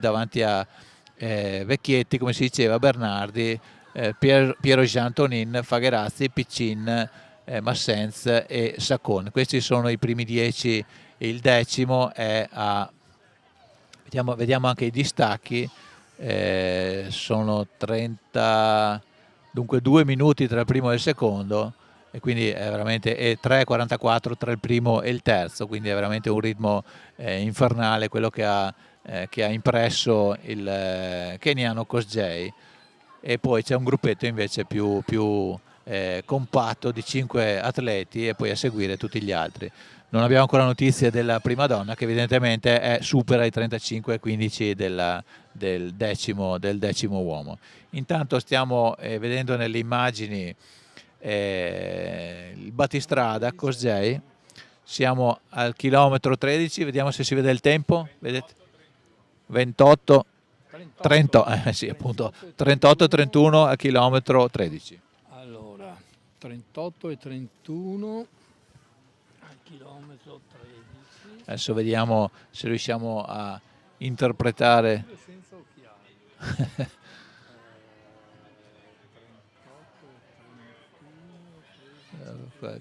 davanti a Vecchietti, come si diceva, Bernardi, Piero Jean Tonin, Fagherazzi, Piccin, Massens e Sacon. Questi sono i primi 10, il decimo è a... Vediamo anche i distacchi, sono 30, dunque 2 minuti tra il primo e il secondo, e quindi è veramente 3,44 tra il primo e il terzo, quindi è veramente un ritmo infernale quello che ha impresso il keniano Kosgei. E poi c'è un gruppetto invece più compatto di 5 atleti e poi a seguire tutti gli altri. Non abbiamo ancora notizie della prima donna, che evidentemente supera i 35-15 del decimo uomo. Intanto stiamo vedendo nelle immagini il battistrada Kosgei. Siamo al chilometro 13, vediamo se si vede il tempo. Vedete? 28, 30, sì, appunto, 38-31 al chilometro 13. Allora, 38 e 31 al chilometro 13. Adesso vediamo se riusciamo a interpretare. Senza occhiali.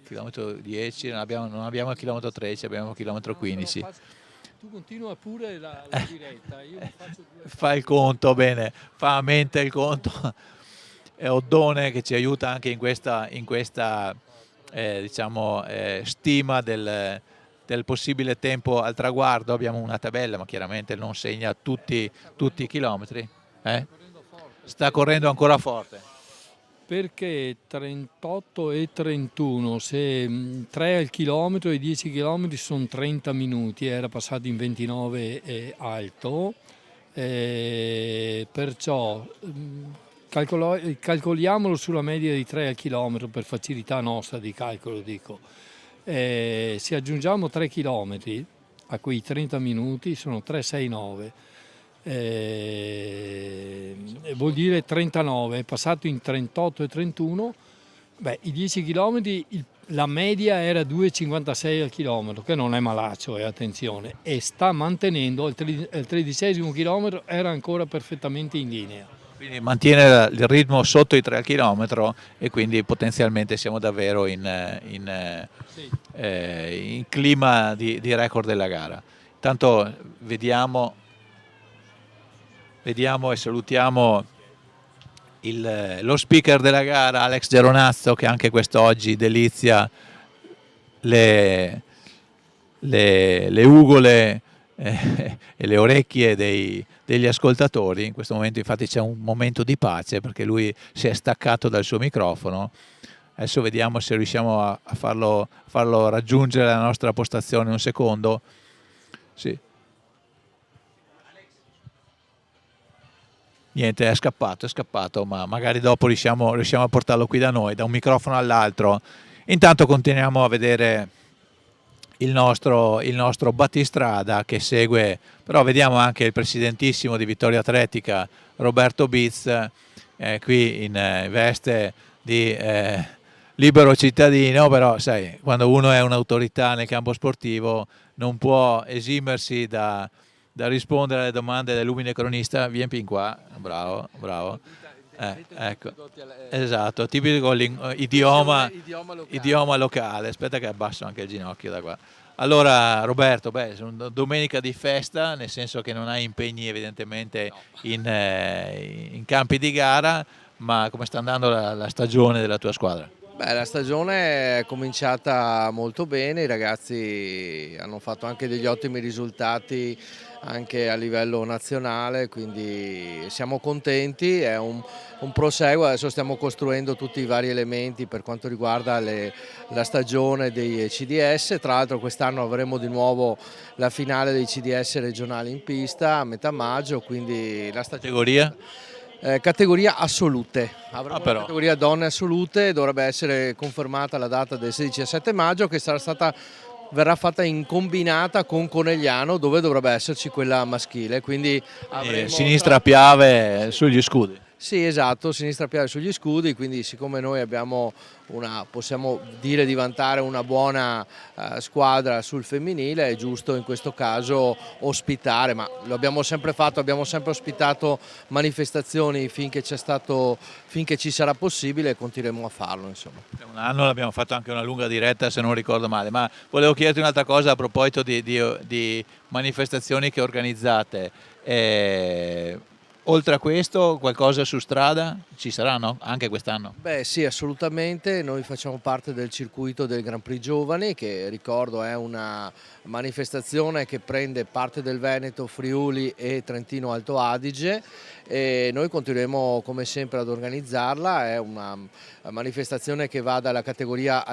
Chilometro 10, non abbiamo il chilometro 13, abbiamo il chilometro 15. Tu continua pure la diretta, io mi faccio Fa il conto, bene, fa a mente il conto. È Oddone che ci aiuta anche in questa diciamo, stima del possibile tempo al traguardo. Abbiamo una tabella, ma chiaramente non segna tutti i chilometri. Sta correndo ancora forte. Perché 38 e 31, se 3 al chilometro e 10 chilometri sono 30 minuti, era passato in 29 e alto, perciò calcoliamolo sulla media di 3 al chilometro per facilità nostra di calcolo, dico. Se aggiungiamo 3 chilometri a quei 30 minuti sono 369. Vuol dire 39, è passato in 38 e 31. Beh, i 10 km la media era 2,56 al chilometro, che non è malaccio, attenzione, e sta mantenendo il 13° chilometro, era ancora perfettamente in linea. Quindi mantiene il ritmo sotto i 3 al chilometro, e quindi potenzialmente siamo davvero in clima di record della gara. Intanto vediamo e salutiamo lo speaker della gara, Alex Geronazzo, che anche quest'oggi delizia le ugole e le orecchie degli ascoltatori. In questo momento infatti c'è un momento di pace, perché lui si è staccato dal suo microfono. Adesso vediamo se riusciamo a farlo raggiungere la nostra postazione. Un secondo. Sì. Niente, è scappato, ma magari dopo riusciamo a portarlo qui da noi, da un microfono all'altro. Intanto continuiamo a vedere il nostro battistrada che segue, però vediamo anche il presidentissimo di Vittoria Atletica, Roberto Biz, qui in veste di libero cittadino, però sai, quando uno è un'autorità nel campo sportivo non può esimersi da rispondere alle domande dell'umile cronista. Vieni fin qua, bravo. Ecco, esatto, tipico idioma locale. Aspetta che abbasso anche il ginocchio da qua. Allora Roberto, sono domenica di festa, nel senso che non hai impegni evidentemente in campi di gara, ma come sta andando la stagione della tua squadra? La stagione è cominciata molto bene, i ragazzi hanno fatto anche degli ottimi risultati anche a livello nazionale, quindi siamo contenti, è un proseguo. Adesso stiamo costruendo tutti i vari elementi per quanto riguarda la stagione dei CDS. Tra l'altro quest'anno avremo di nuovo la finale dei CDS regionali in pista a metà maggio, quindi la categoria? Categoria assolute, avremo però. la categoria donne assolute, dovrebbe essere confermata la data del 16 e 7 maggio, che verrà fatta in combinata con Conegliano, dove dovrebbe esserci quella maschile, quindi Sinistra Piave sugli scudi. Sì, esatto, sinistra piede sugli scudi, quindi siccome noi abbiamo possiamo dire di vantare una buona squadra sul femminile, è giusto in questo caso ospitare, ma lo abbiamo sempre fatto, abbiamo sempre ospitato manifestazioni finché ci sarà possibile e continueremo a farlo, insomma. Un anno l'abbiamo fatto anche una lunga diretta, se non ricordo male, ma volevo chiederti un'altra cosa a proposito di manifestazioni che organizzate. Oltre a questo, qualcosa su strada ci saranno anche quest'anno? Beh sì, assolutamente, noi facciamo parte del circuito del Grand Prix Giovani, che ricordo è una manifestazione che prende parte del Veneto, Friuli e Trentino Alto Adige, e noi continueremo come sempre ad organizzarla. È una manifestazione che va dalla categoria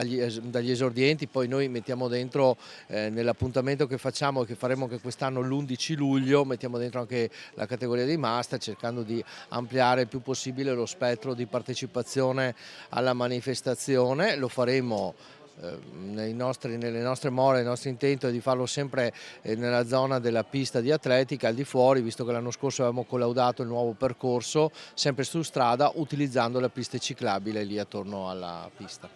dagli esordienti, poi noi mettiamo dentro nell'appuntamento che facciamo e che faremo anche quest'anno l'11 luglio, mettiamo dentro anche la categoria dei master, cercando di ampliare il più possibile lo spettro di partecipazione alla manifestazione. Lo faremo nelle nostre more, il nostro intento è di farlo sempre nella zona della pista di atletica, al di fuori, visto che l'anno scorso avevamo collaudato il nuovo percorso, sempre su strada, utilizzando la pista ciclabile lì attorno alla pista.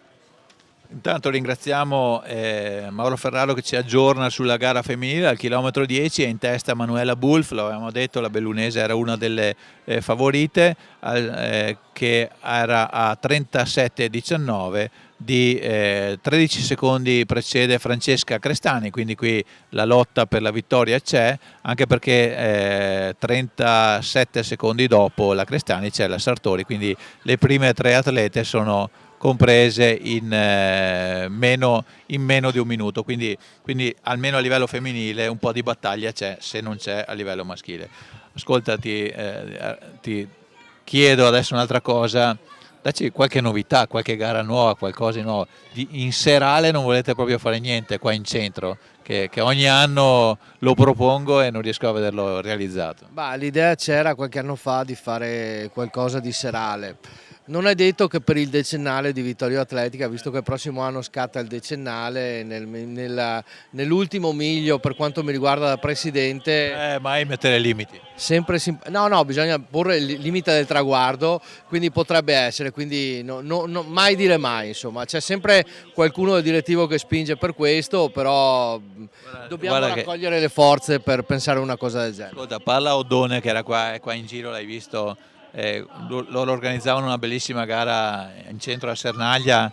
Intanto ringraziamo Mauro Ferraro che ci aggiorna sulla gara femminile. Al chilometro 10 è in testa Manuela Bulf, lo avevamo detto, la bellunese era una delle favorite, che era a 37,19, di 13 secondi precede Francesca Crestani, quindi qui la lotta per la vittoria c'è, anche perché 37 secondi dopo la Crestani c'è la Sartori, quindi le prime tre atlete sono comprese in meno di un minuto, quindi almeno a livello femminile un po' di battaglia c'è, se non c'è a livello maschile. Ascolta, ti chiedo adesso un'altra cosa, dacci qualche novità, qualche gara nuova, qualcosa di nuovo. In serale non volete proprio fare niente qua in centro, che ogni anno lo propongo e non riesco a vederlo realizzato. L'idea c'era qualche anno fa di fare qualcosa di serale. Non è detto che per il decennale di Vittorio Atletica, visto che il prossimo anno scatta il decennale, nell'ultimo miglio per quanto mi riguarda da presidente... mai mettere limiti. No, bisogna porre il limite del traguardo, quindi potrebbe essere, quindi mai dire mai, insomma. C'è sempre qualcuno del direttivo che spinge per questo, però dobbiamo raccogliere le forze per pensare a una cosa del genere. Ascolta, parla a Oddone che era qua in giro, l'hai visto? Loro organizzavano una bellissima gara in centro a Sernaglia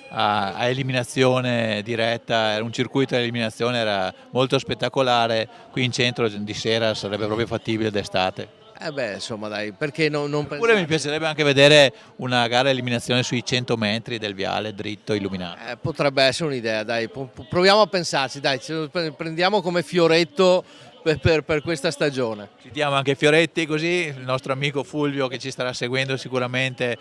a eliminazione diretta, era un circuito di eliminazione, era molto spettacolare. Qui in centro di sera sarebbe proprio fattibile d'estate. Insomma dai, perché non Oppure pensare? mi piacerebbe anche vedere una gara di eliminazione sui 100 metri del viale dritto illuminato. Potrebbe essere un'idea, dai, proviamo a pensarci, dai, ce lo prendiamo come fioretto per questa stagione. Citiamo anche Fioretti, così il nostro amico Fulvio che ci starà seguendo sicuramente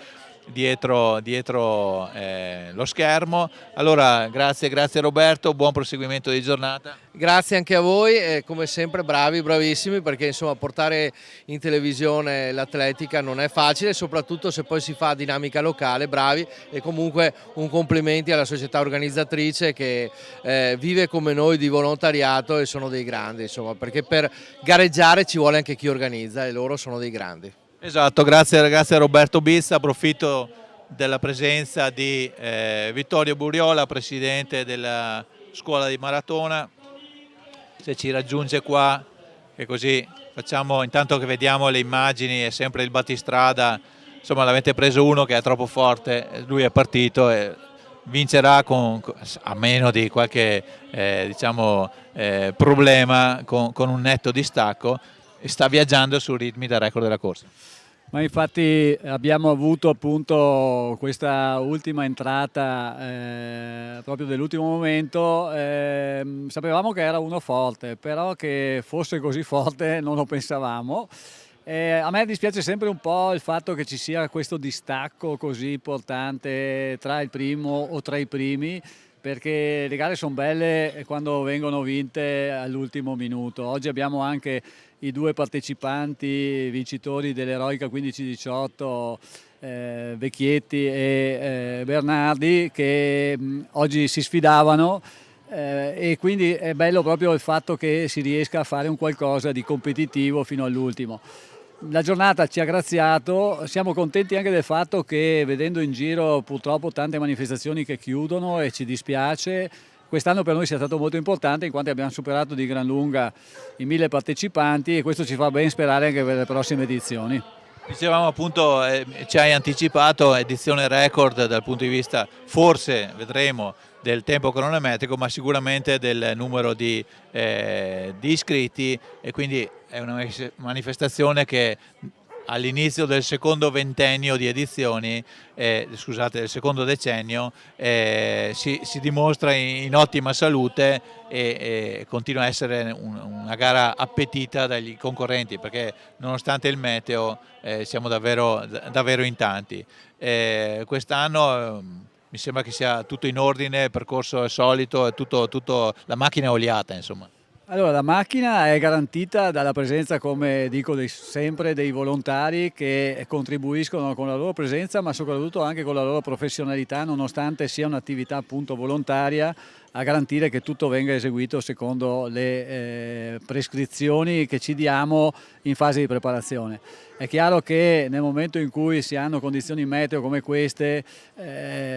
dietro lo schermo. Allora grazie Roberto, buon proseguimento di giornata. Grazie anche a voi e come sempre bravissimi, perché insomma portare in televisione l'atletica non è facile, soprattutto se poi si fa dinamica locale, bravi, e comunque un complimenti alla società organizzatrice che vive come noi di volontariato e sono dei grandi, insomma, perché per gareggiare ci vuole anche chi organizza e loro sono dei grandi. Esatto, grazie a Roberto Bizza, approfitto della presenza di Vittorio Buriola, presidente della scuola di maratona, se ci raggiunge qua, che così facciamo, intanto che vediamo le immagini, è sempre il battistrada, insomma l'avete preso uno che è troppo forte, lui è partito e vincerà a meno di qualche problema con un netto distacco, e sta viaggiando su ritmi da record della corsa. Ma infatti abbiamo avuto appunto questa ultima entrata proprio dell'ultimo momento, sapevamo che era uno forte, però che fosse così forte non lo pensavamo. A me dispiace sempre un po' il fatto che ci sia questo distacco così importante tra il primo o tra i primi, perché le gare sono belle quando vengono vinte all'ultimo minuto. Oggi abbiamo anche i due partecipanti vincitori dell'Eroica 15-18, Vecchietti e Bernardi, che oggi si sfidavano, e quindi è bello proprio il fatto che si riesca a fare un qualcosa di competitivo fino all'ultimo. La giornata ci ha graziato, siamo contenti anche del fatto che vedendo in giro purtroppo tante manifestazioni che chiudono e ci dispiace, quest'anno per noi sia stato molto importante in quanto abbiamo superato di gran lunga i 1000 partecipanti e questo ci fa ben sperare anche per le prossime edizioni. Dicevamo appunto, ci hai anticipato, edizione record dal punto di vista, forse vedremo, del tempo cronometrico, ma sicuramente del numero di iscritti, e quindi è una manifestazione che all'inizio del secondo ventennio di edizioni, scusate, del secondo decennio, si dimostra in ottima salute e continua a essere una gara appetita dagli concorrenti, perché nonostante il meteo siamo davvero in tanti. Quest'anno mi sembra che sia tutto in ordine, il percorso è solito, è tutto la macchina è oliata, insomma. Allora, la macchina è garantita dalla presenza, come dico sempre, dei volontari che contribuiscono con la loro presenza, ma soprattutto anche con la loro professionalità, nonostante sia un'attività appunto volontaria, a garantire che tutto venga eseguito secondo le prescrizioni che ci diamo in fase di preparazione. È chiaro che nel momento in cui si hanno condizioni meteo come queste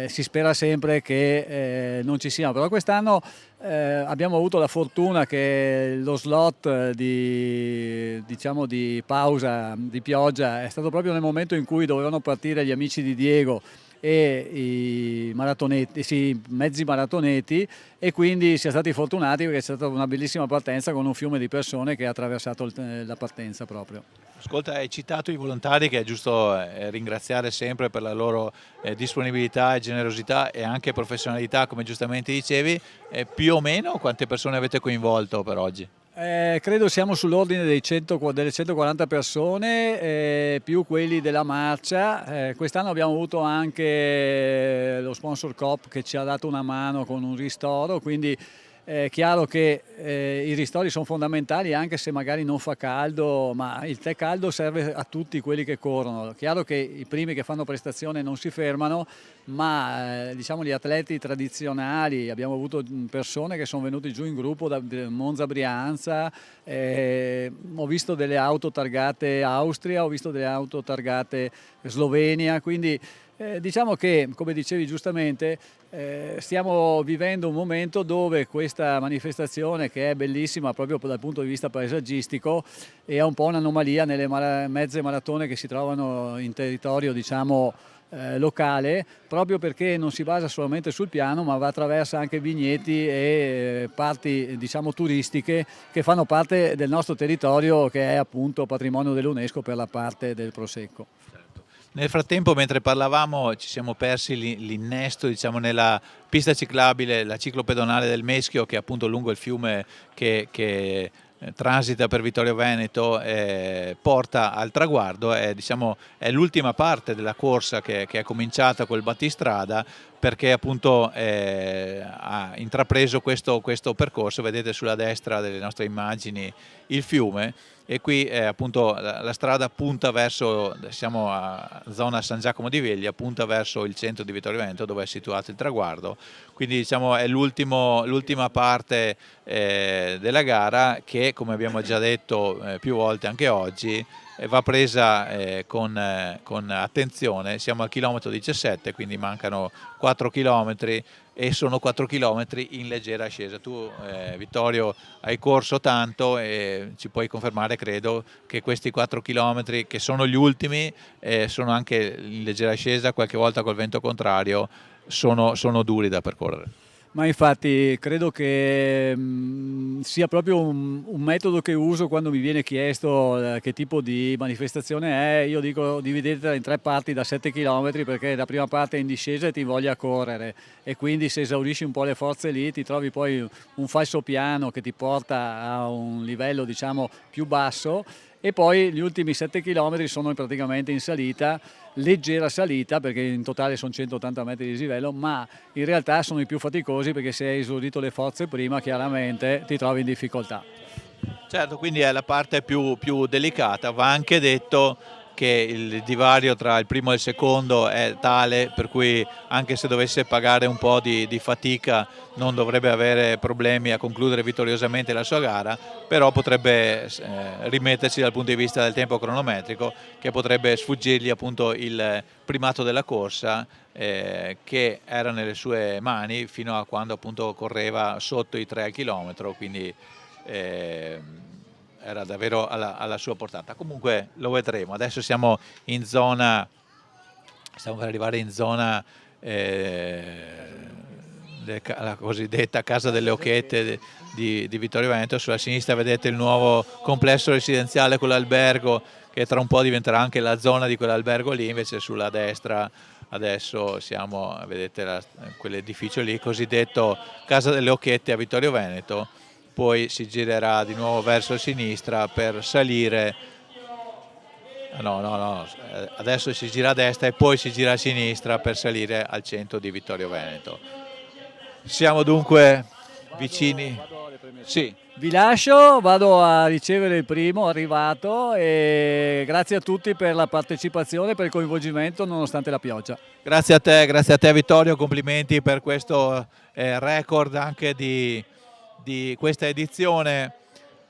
si spera sempre che non ci siano, però quest'anno abbiamo avuto la fortuna che lo slot di pausa di pioggia è stato proprio nel momento in cui dovevano partire gli amici di Diego e i mezzi maratoneti, e quindi siamo stati fortunati perché è stata una bellissima partenza con un fiume di persone che ha attraversato la partenza proprio. Ascolta, hai citato i volontari, che è giusto ringraziare sempre per la loro disponibilità e generosità e anche professionalità, come giustamente dicevi. Più o meno quante persone avete coinvolto per oggi? Credo siamo sull'ordine delle 140 persone, più quelli della marcia. Quest'anno abbiamo avuto anche lo sponsor Coop che ci ha dato una mano con un ristoro, quindi è chiaro che i ristori sono fondamentali anche se magari non fa caldo, ma il tè caldo serve a tutti quelli che corrono. È chiaro che i primi che fanno prestazione non si fermano, ma diciamo gli atleti tradizionali, abbiamo avuto persone che sono venuti giù in gruppo da Monza Brianza, ho visto delle auto targate Austria, ho visto delle auto targate Slovenia, quindi diciamo che, come dicevi giustamente, stiamo vivendo un momento dove questa manifestazione, che è bellissima proprio dal punto di vista paesaggistico, è un po' un'anomalia nelle mezze maratone che si trovano in territorio, diciamo, locale, proprio perché non si basa solamente sul piano, ma va attraverso anche vigneti e parti, diciamo, turistiche che fanno parte del nostro territorio, che è appunto patrimonio dell'UNESCO per la parte del Prosecco. Nel frattempo, mentre parlavamo, ci siamo persi l'innesto, diciamo, nella pista ciclabile, la ciclopedonale del Meschio, che è appunto lungo il fiume che transita per Vittorio Veneto, porta al traguardo. Diciamo, è l'ultima parte della corsa che è cominciata col battistrada, perché appunto ha intrapreso questo percorso. Vedete sulla destra delle nostre immagini il fiume, e qui appunto la strada punta verso, siamo a zona San Giacomo di Veglia, punta verso il centro di Vittorio Veneto, dove è situato il traguardo. Quindi diciamo è l'ultima parte della gara, che, come abbiamo già detto più volte anche oggi, va presa con attenzione. Siamo al chilometro 17, quindi mancano 4 chilometri, e sono 4 chilometri in leggera ascesa. Tu, Vittorio, hai corso tanto e ci puoi confermare, credo, che questi 4 chilometri, che sono gli ultimi, sono anche in leggera ascesa, qualche volta col vento contrario, sono duri da percorrere. Ma infatti credo che sia proprio un metodo che uso quando mi viene chiesto che tipo di manifestazione è. Io dico dividetela in 3 parti da 7 km, perché la prima parte è in discesa e ti voglia correre, e quindi se esaurisci un po' le forze lì ti trovi poi un falso piano che ti porta a un livello, diciamo, più basso, e poi gli ultimi 7 km sono praticamente in salita, leggera salita, perché in totale sono 180 metri di dislivello, ma in realtà sono i più faticosi, perché se hai esaurito le forze prima chiaramente ti trovi in difficoltà. Certo, quindi è la parte più delicata. Va anche detto che il divario tra il primo e il secondo è tale per cui anche se dovesse pagare un po' di fatica non dovrebbe avere problemi a concludere vittoriosamente la sua gara, però potrebbe rimettersi dal punto di vista del tempo cronometrico, che potrebbe sfuggirgli appunto il primato della corsa che era nelle sue mani fino a quando appunto correva sotto i 3 al chilometro, quindi era davvero alla sua portata. Comunque lo vedremo. Adesso stiamo per arrivare in zona la cosiddetta Casa delle Occhette di Vittorio Veneto. Sulla sinistra vedete il nuovo complesso residenziale con l'albergo, che tra un po' diventerà anche la zona di quell'albergo lì. Invece sulla destra adesso vedete quell'edificio lì, cosiddetto Casa delle Occhette a Vittorio Veneto. Poi si girerà di nuovo verso sinistra per salire, adesso si gira a destra e poi si gira a sinistra per salire al centro di Vittorio Veneto. Siamo dunque vicini. Sì. Vi lascio, vado a ricevere il primo arrivato e grazie a tutti per la partecipazione, per il coinvolgimento nonostante la pioggia. Grazie a te Vittorio, complimenti per questo record anche di questa edizione.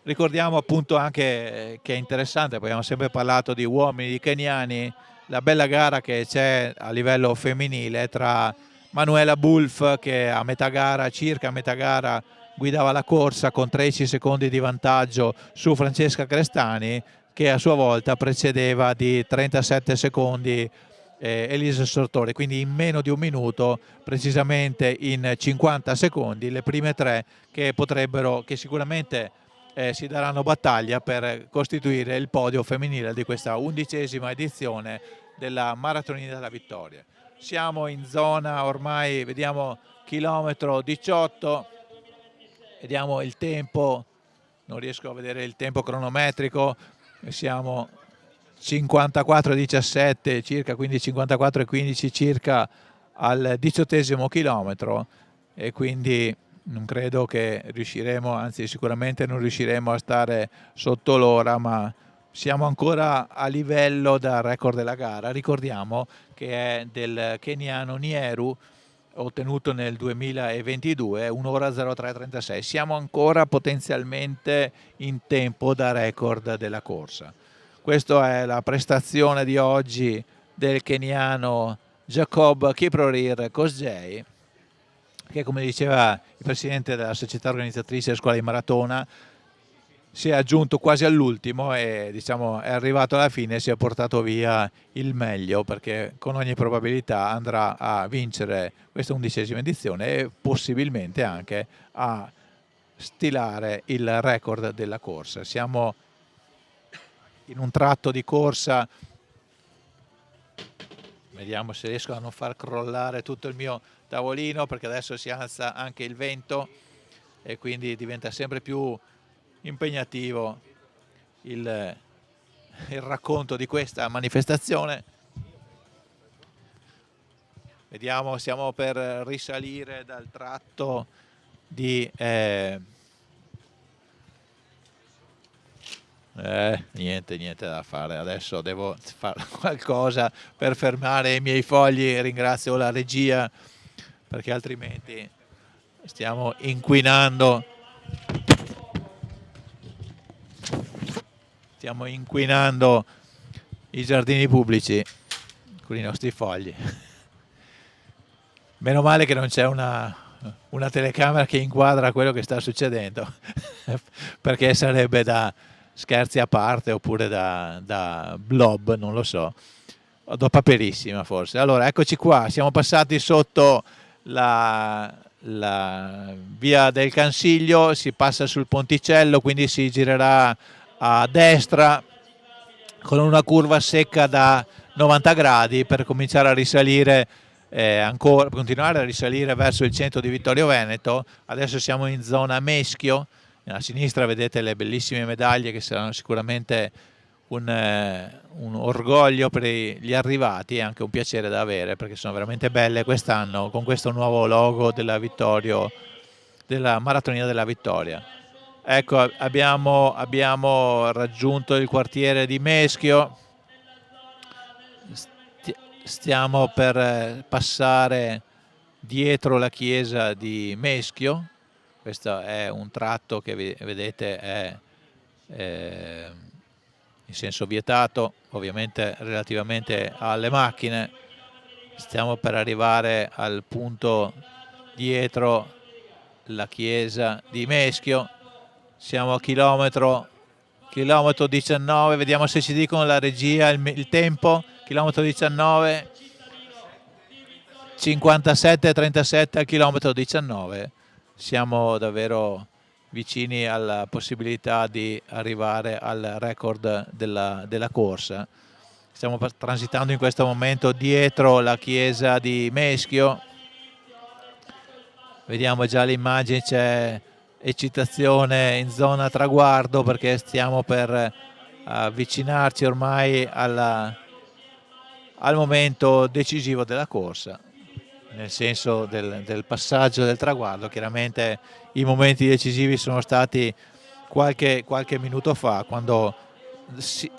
Ricordiamo appunto anche che è interessante, abbiamo sempre parlato di uomini, di keniani, la bella gara che c'è a livello femminile tra Manuela Bulff, che circa a metà gara guidava la corsa con 13 secondi di vantaggio su Francesca Crestani, che a sua volta precedeva di 37 secondi Elisa Sortore, quindi in meno di un minuto, precisamente in 50 secondi, le prime tre che sicuramente si daranno battaglia per costituire il podio femminile di questa 11ª edizione della Maratonina della Vittoria. Siamo in zona ormai, vediamo chilometro 18, vediamo il tempo, non riesco a vedere il tempo cronometrico, siamo 54,17 circa, quindi 54,15 circa al 18° chilometro, e quindi non credo che riusciremo, anzi sicuramente non riusciremo a stare sotto l'ora, ma siamo ancora a livello da record della gara. Ricordiamo che è del keniano Nieru, ottenuto nel 2022, 1 ora 03:36. Siamo ancora potenzialmente in tempo da record della corsa. Questa è la prestazione di oggi del keniano Jacob Kiprorir Kosgei, che, come diceva il presidente della società organizzatrice della scuola di maratona, si è aggiunto quasi all'ultimo e è arrivato alla fine e si è portato via il meglio, perché con ogni probabilità andrà a vincere questa 11ª edizione e possibilmente anche a stilare il record della corsa. Siamo in un tratto di corsa, vediamo se riesco a non far crollare tutto il mio tavolino, perché adesso si alza anche il vento e quindi diventa sempre più impegnativo il racconto di questa manifestazione. Vediamo, stiamo per risalire dal tratto di niente da fare, adesso devo fare qualcosa per fermare i miei fogli. Ringrazio la regia, perché altrimenti stiamo inquinando i giardini pubblici con i nostri fogli. Meno male che non c'è una telecamera che inquadra quello che sta succedendo perché sarebbe da scherzi a parte oppure da blob, non lo so, da paperissima forse. Allora, eccoci qua, siamo passati sotto la via del Cansiglio, si passa sul ponticello, quindi si girerà a destra con una curva secca da 90 gradi per cominciare a risalire continuare a risalire verso il centro di Vittorio Veneto. Adesso siamo in zona Meschio. A sinistra vedete le bellissime medaglie, che saranno sicuramente un orgoglio per gli arrivati e anche un piacere da avere, perché sono veramente belle quest'anno con questo nuovo logo della Maratonina della Vittoria. Ecco, abbiamo raggiunto il quartiere di Meschio, stiamo per passare dietro la chiesa di Meschio. Questo è un tratto che vedete è in senso vietato, ovviamente relativamente alle macchine. Stiamo per arrivare al punto dietro la chiesa di Meschio, siamo a chilometro 19, vediamo se ci dicono la regia il tempo. Chilometro 19, 57,37 al chilometro 19, siamo davvero vicini alla possibilità di arrivare al record della corsa. Stiamo transitando in questo momento dietro la chiesa di Meschio, vediamo già le immagini, c'è eccitazione in zona traguardo perché stiamo per avvicinarci ormai al momento decisivo della corsa, nel senso del passaggio del traguardo. Chiaramente i momenti decisivi sono stati qualche minuto fa,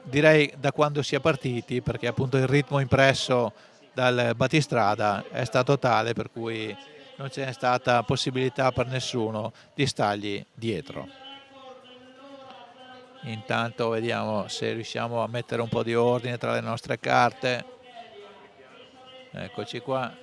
direi da quando si è partiti, perché appunto il ritmo impresso dal battistrada è stato tale per cui non c'è stata possibilità per nessuno di stargli dietro. Intanto vediamo se riusciamo a mettere un po' di ordine tra le nostre carte. Eccoci qua.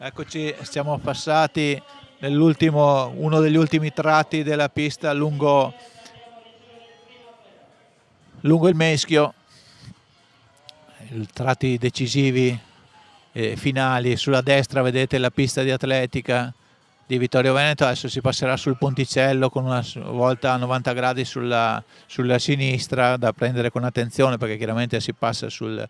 Eccoci, siamo passati uno degli ultimi tratti della pista lungo il Meschio, i tratti decisivi finali. Sulla destra vedete la pista di atletica di Vittorio Veneto, adesso si passerà sul ponticello con una volta a 90 gradi sulla sinistra, da prendere con attenzione perché chiaramente si passa sul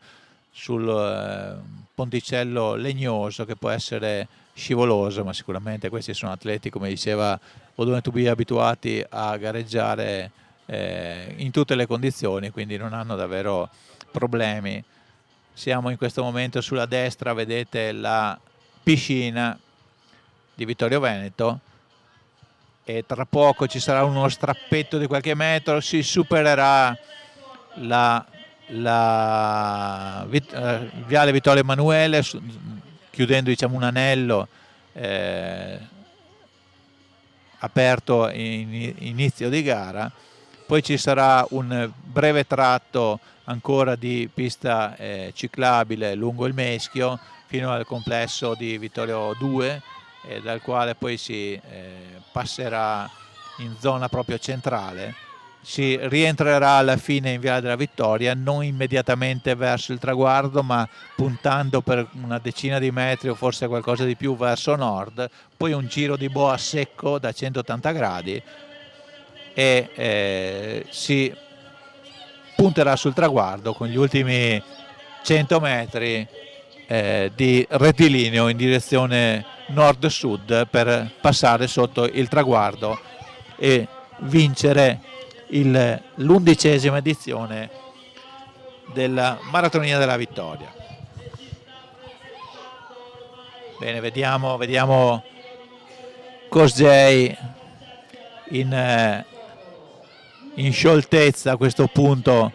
ponticello legnoso che può essere scivoloso, ma sicuramente questi sono atleti, come diceva Oddone Tubì, abituati a gareggiare in tutte le condizioni, quindi non hanno davvero problemi. Siamo in questo momento sulla destra, vedete la piscina di Vittorio Veneto e tra poco ci sarà uno strappetto di qualche metro, si supererà il viale Vittorio Emanuele, chiudendo diciamo un anello aperto in inizio di gara. Poi ci sarà un breve tratto ancora di pista ciclabile lungo il Meschio fino al complesso di Vittorio 2, dal quale poi si passerà in zona proprio centrale. Si rientrerà alla fine in Viale della Vittoria, non immediatamente verso il traguardo, ma puntando per una decina di metri o forse qualcosa di più verso nord, poi un giro di boa secco da 180 gradi e si punterà sul traguardo con gli ultimi 100 metri di rettilineo in direzione nord-sud per passare sotto il traguardo e vincere l'11ª edizione della Maratonia della Vittoria. Bene, vediamo Kosgei in scioltezza a questo punto.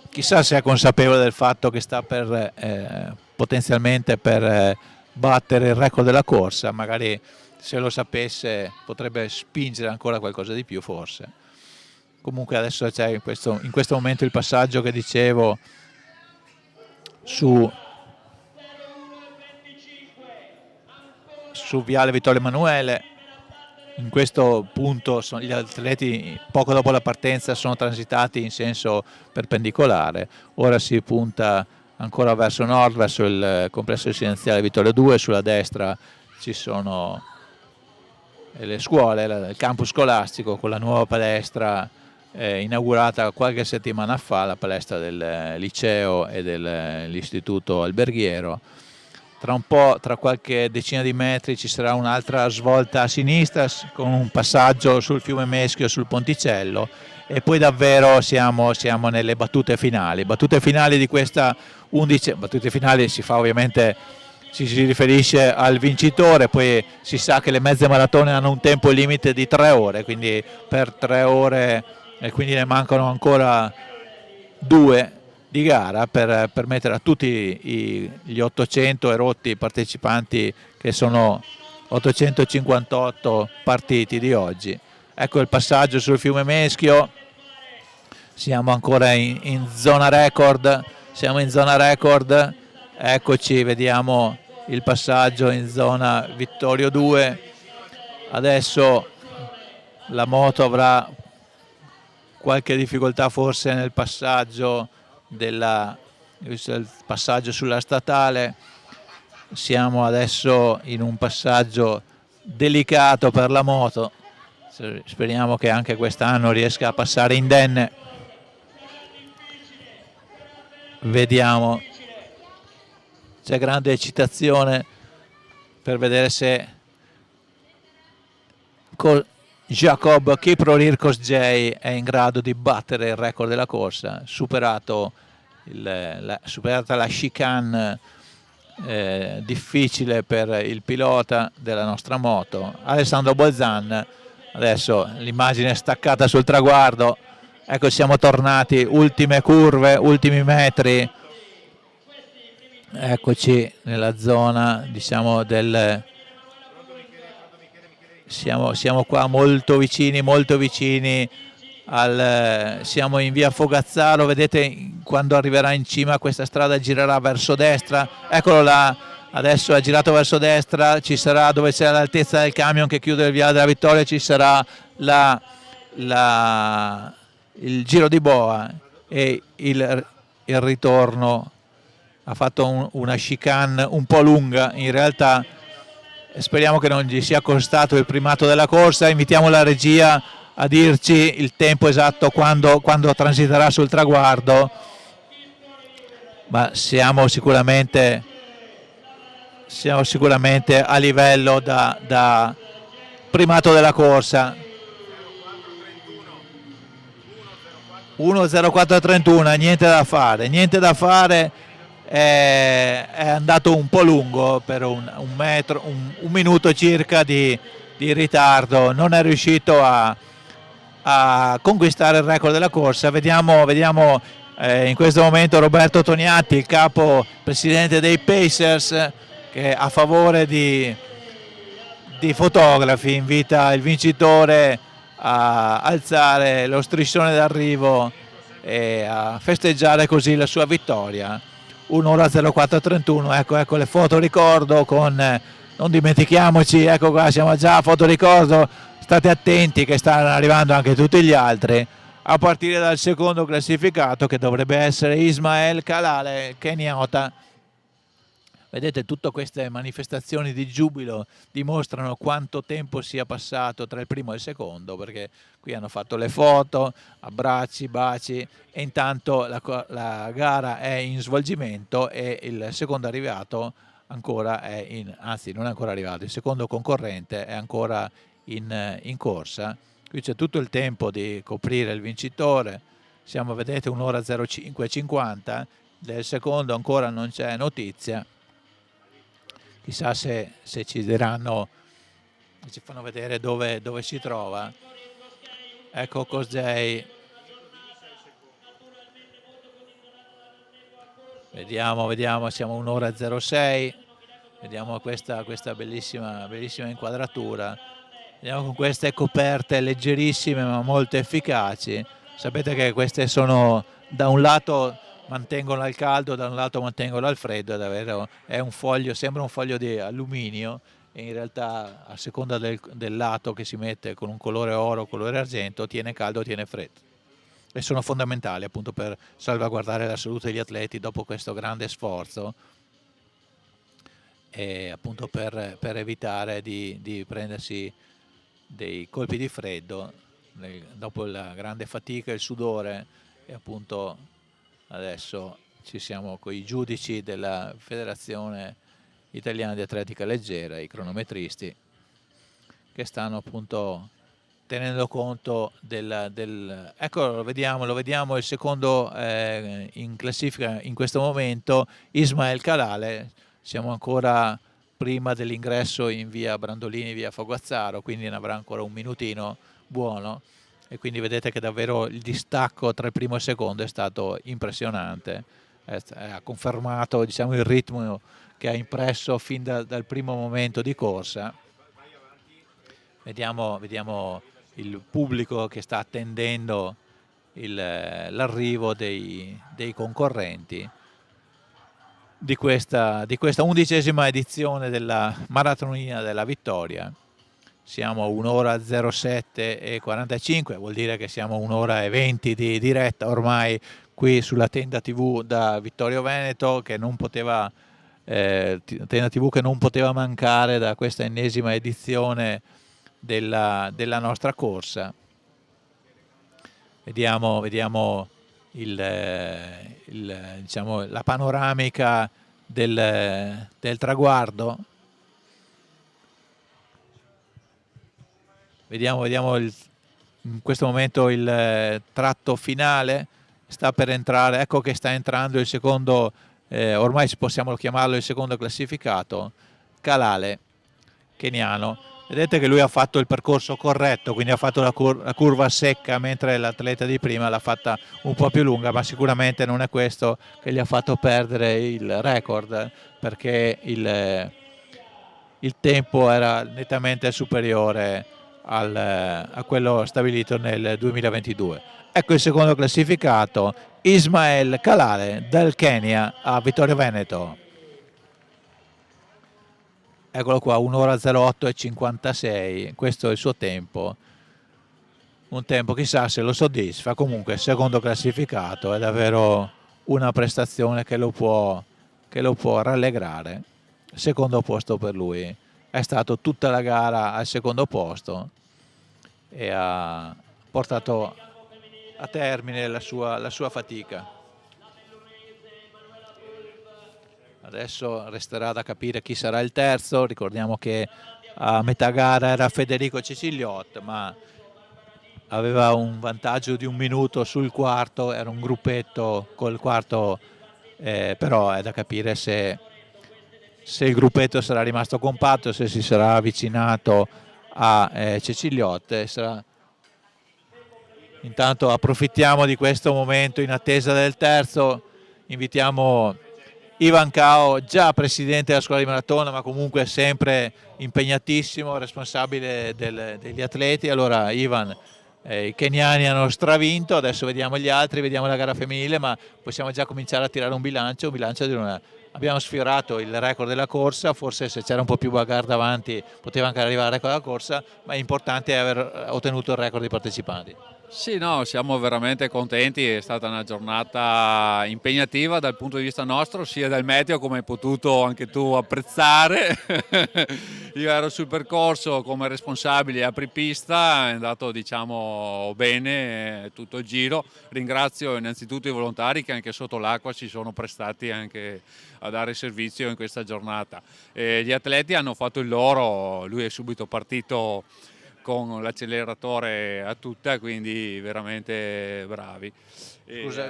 Chissà se è consapevole del fatto che sta per potenzialmente per battere il record della corsa. Magari se lo sapesse potrebbe spingere ancora qualcosa di più, forse. Comunque adesso c'è in questo momento il passaggio che dicevo su Viale Vittorio Emanuele. In questo punto gli atleti poco dopo la partenza sono transitati in senso perpendicolare. Ora si punta ancora verso nord, verso il complesso residenziale Vittorio 2. Sulla destra ci sono le scuole, il campus scolastico con la nuova palestra inaugurata qualche settimana fa, la palestra del liceo e dell'istituto alberghiero. tra un po', tra qualche decina di metri, ci sarà un'altra svolta a sinistra con un passaggio sul fiume Meschio, sul ponticello, e poi davvero siamo nelle battute finali. Battute finali di questa 11, battute finali si fa ovviamente, si riferisce al vincitore, poi si sa che le mezze maratone hanno un tempo limite di 3 ore, quindi per 3 ore, e quindi ne mancano ancora 2 di gara per permettere a tutti gli 800 e rotti partecipanti, che sono 858 partiti di oggi. Ecco il passaggio sul fiume Meschio, siamo ancora in zona record, eccoci, vediamo il passaggio in zona Vittorio 2, adesso la moto avrà qualche difficoltà forse nel passaggio il passaggio sulla statale. Siamo adesso in un passaggio delicato per la moto, speriamo che anche quest'anno riesca a passare indenne. Vediamo, c'è grande eccitazione per vedere se Jacob Kiprolirkos-J è in grado di battere il record della corsa, superata la chicane difficile per il pilota della nostra moto, Alessandro Bolzan. Adesso l'immagine è staccata sul traguardo, ecco siamo tornati, ultime curve, ultimi metri, eccoci nella zona, diciamo, siamo qua molto vicini siamo in via Fogazzaro, vedete quando arriverà in cima questa strada girerà verso destra, eccolo là, adesso è girato verso destra, ci sarà, dove c'è l'altezza del camion che chiude il viale della Vittoria, ci sarà il giro di boa e il ritorno. Ha fatto una chicane un po' lunga in realtà, speriamo che non gli sia costato il primato della corsa. Invitiamo la regia a dirci il tempo esatto quando transiterà sul traguardo, ma siamo sicuramente a livello da primato della corsa. 1:04:31, niente da fare, è andato un po' lungo per un minuto circa di ritardo, non è riuscito a conquistare il record della corsa. Vediamo in questo momento Roberto Toniatti, il capo presidente dei Pacers, che a favore di fotografi invita il vincitore a alzare lo striscione d'arrivo e a festeggiare così la sua vittoria. 1:04:31, ecco le foto ricordo non dimentichiamoci, ecco qua siamo già a foto ricordo, state attenti che stanno arrivando anche tutti gli altri, a partire dal secondo classificato che dovrebbe essere Ismael Kalale, keniota. Vedete, tutte queste manifestazioni di giubilo dimostrano quanto tempo sia passato tra il primo e il secondo, perché qui hanno fatto le foto, abbracci, baci, e intanto la gara è in svolgimento e il secondo arrivato ancora anzi non è ancora arrivato, il secondo concorrente è ancora in corsa. Qui c'è tutto il tempo di coprire il vincitore, vedete 1:05:50, del secondo ancora non c'è notizia. Chissà se ci diranno, ci fanno vedere dove si trova. Ecco Cosgei. Vediamo, siamo 1:06. Vediamo questa bellissima inquadratura. Vediamo con queste coperte leggerissime ma molto efficaci. Sapete che queste sono, da un lato mantengono al caldo, da un lato mantengono al freddo, è davvero, sembra un foglio di alluminio, e in realtà a seconda del lato che si mette, con un colore oro, colore argento, tiene caldo o tiene freddo, e sono fondamentali appunto per salvaguardare la salute degli atleti dopo questo grande sforzo, e appunto per evitare di prendersi dei colpi di freddo dopo la grande fatica e il sudore. E appunto adesso ci siamo con i giudici della Federazione italiani di atletica leggera, i cronometristi, che stanno appunto tenendo conto ecco, lo vediamo il secondo in classifica in questo momento, Ismael Calale. Siamo ancora prima dell'ingresso in via Brandolini, via Foguazzaro, quindi ne avrà ancora un minutino buono, e quindi vedete che davvero il distacco tra il primo e il secondo è stato impressionante. Ha confermato, diciamo, il ritmo che ha impresso fin dal primo momento di corsa. Vediamo il pubblico che sta attendendo l'arrivo dei concorrenti di questa 11ª edizione della Maratonina della Vittoria. Siamo a 1 ora 07 e 45, vuol dire che siamo 1 ora e 20 di diretta ormai qui sulla Tenda TV da Vittorio Veneto, che non poteva Tenda TV che non poteva mancare da questa ennesima edizione della nostra corsa. Vediamo diciamo, la panoramica del traguardo. Vediamo in questo momento il tratto finale. Sta per entrare, ecco che sta entrando il secondo, ormai possiamo chiamarlo il secondo classificato, Calale, keniano. Vedete che lui ha fatto il percorso corretto, quindi ha fatto la curva secca, mentre l'atleta di prima l'ha fatta un po' più lunga, ma sicuramente non è questo che gli ha fatto perdere il record, perché il tempo era nettamente superiore a quello stabilito nel 2022. Ecco il secondo classificato, Ismael Calale del Kenya a Vittorio Veneto. Eccolo qua, 1 ora 08 e 56, questo è il suo tempo. Un tempo, chissà se lo soddisfa. Comunque secondo classificato, è davvero una prestazione che lo può rallegrare. Secondo posto per lui, è stato tutta la gara al secondo posto e ha portato a termine la sua fatica. Adesso resterà da capire chi sarà il terzo. Ricordiamo che a metà gara era Federico Ceciliot, ma aveva un vantaggio di 1 minuto sul quarto, era un gruppetto col quarto, però è da capire se il gruppetto sarà rimasto compatto, se si sarà avvicinato a Ceciliot. Intanto approfittiamo di questo momento in attesa del terzo, invitiamo Ivan Cao, già presidente della scuola di maratona, ma comunque sempre impegnatissimo, responsabile degli atleti. Allora Ivan, i keniani hanno stravinto, adesso vediamo gli altri, vediamo la gara femminile, ma possiamo già cominciare a tirare un bilancio abbiamo sfiorato il record della corsa, forse se c'era un po' più bagarre davanti poteva anche arrivare al record della corsa, ma è importante aver ottenuto il record dei partecipanti. Sì, no, siamo veramente contenti, è stata una giornata impegnativa dal punto di vista nostro, sia del meteo come hai potuto anche tu apprezzare. Io ero sul percorso come responsabile apripista, è andato diciamo bene tutto il giro. Ringrazio innanzitutto i volontari che anche sotto l'acqua si sono prestati anche a dare servizio in questa giornata. Gli atleti hanno fatto il loro, lui è subito partito con l'acceleratore a tutta, quindi veramente bravi.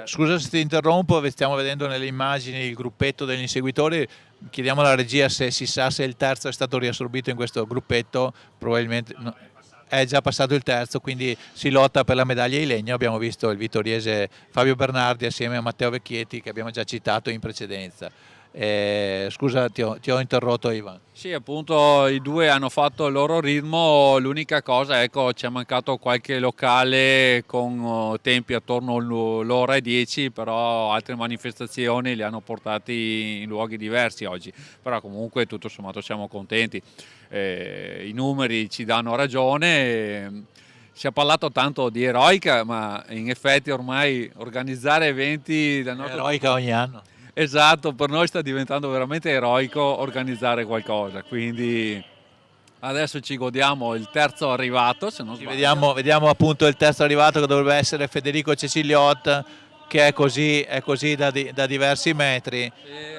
Scusa se ti interrompo, stiamo vedendo nelle immagini il gruppetto degli inseguitori. Chiediamo alla regia se si sa se il terzo è stato riassorbito in questo gruppetto. Probabilmente no, è già passato il terzo, quindi si lotta per la medaglia di legno. Abbiamo visto il vittoriese Fabio Bernardi assieme a Matteo Vecchietti, che abbiamo già citato in precedenza. Scusa, ti ho interrotto, Ivan. Sì, appunto i due hanno fatto il loro ritmo, l'unica cosa, ecco, ci è mancato qualche locale con tempi attorno all'ora e 10, però altre manifestazioni li hanno portati in luoghi diversi oggi, però comunque tutto sommato siamo contenti, i numeri ci danno ragione. Si è parlato tanto di eroica, ma in effetti ormai organizzare eventi del nostro... Eroica ogni anno. Esatto, per noi sta diventando veramente eroico organizzare qualcosa, quindi adesso ci godiamo il terzo arrivato, se non sbaglio. Vediamo appunto il terzo arrivato, che dovrebbe essere Federico Ceciliot, che è così da diversi metri.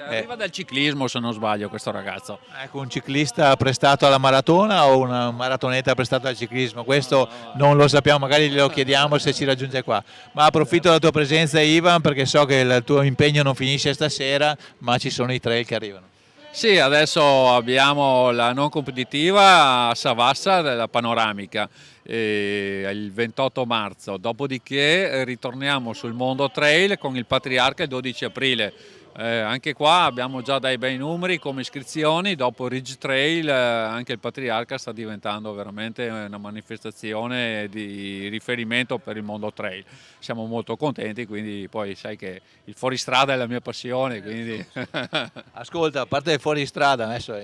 Arriva dal ciclismo, se non sbaglio, questo ragazzo. Ecco, un ciclista prestato alla maratona o una maratoneta prestata al ciclismo? Questo non lo sappiamo, magari glielo chiediamo se ci raggiunge qua. Ma approfitto della tua presenza, Ivan, perché so che il tuo impegno non finisce stasera, ma ci sono i trail che arrivano. Sì, adesso abbiamo la non competitiva a Savassa della panoramica il 28 marzo, dopodiché ritorniamo sul Mondo Trail con il Patriarca il 12 aprile. Anche qua abbiamo già dei bei numeri come iscrizioni, dopo Ridge Trail anche il Patriarca sta diventando veramente una manifestazione di riferimento per il mondo trail. Siamo molto contenti, quindi poi sai che il fuoristrada è la mia passione, quindi... Ascolta, a parte il fuoristrada, adesso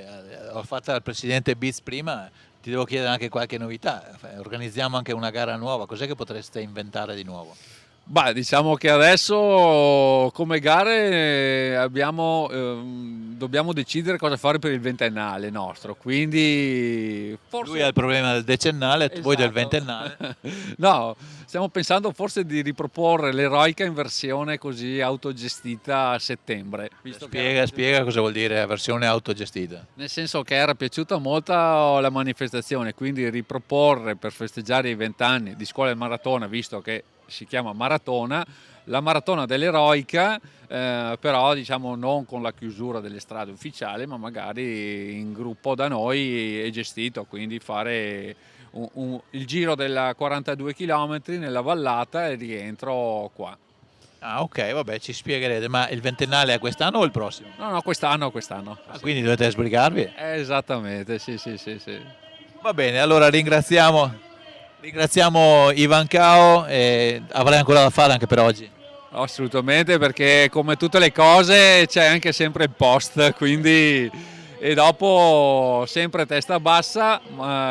ho fatto al presidente Beats prima, ti devo chiedere anche qualche novità. Organizziamo anche una gara nuova, cos'è che potreste inventare di nuovo? Beh, diciamo che adesso come gare dobbiamo decidere cosa fare per il ventennale nostro, quindi forse... Lui ha il problema del decennale, voi del Esatto. ventennale. No, stiamo pensando forse di riproporre l'eroica in versione così autogestita a settembre. Visto che Spiega cosa vuol dire versione autogestita. nel senso che era piaciuta molto la manifestazione, quindi riproporre per festeggiare i 20 anni di Scuola del Maratona, visto che si chiama Maratona, la Maratona dell'Eroica, però diciamo non con la chiusura delle strade ufficiali, ma magari in gruppo da noi e gestito, quindi fare il giro della 42 km nella vallata e rientro qua. Ah, ok, vabbè, ci spiegherete, ma il ventennale è quest'anno o il prossimo? No, quest'anno. Ah, quindi dovete sbrigarvi? Esattamente, sì. Va bene, allora ringraziamo Ivan Cao e avrai ancora da fare anche per oggi. Assolutamente, perché come tutte le cose c'è anche sempre il post, quindi e dopo sempre testa bassa,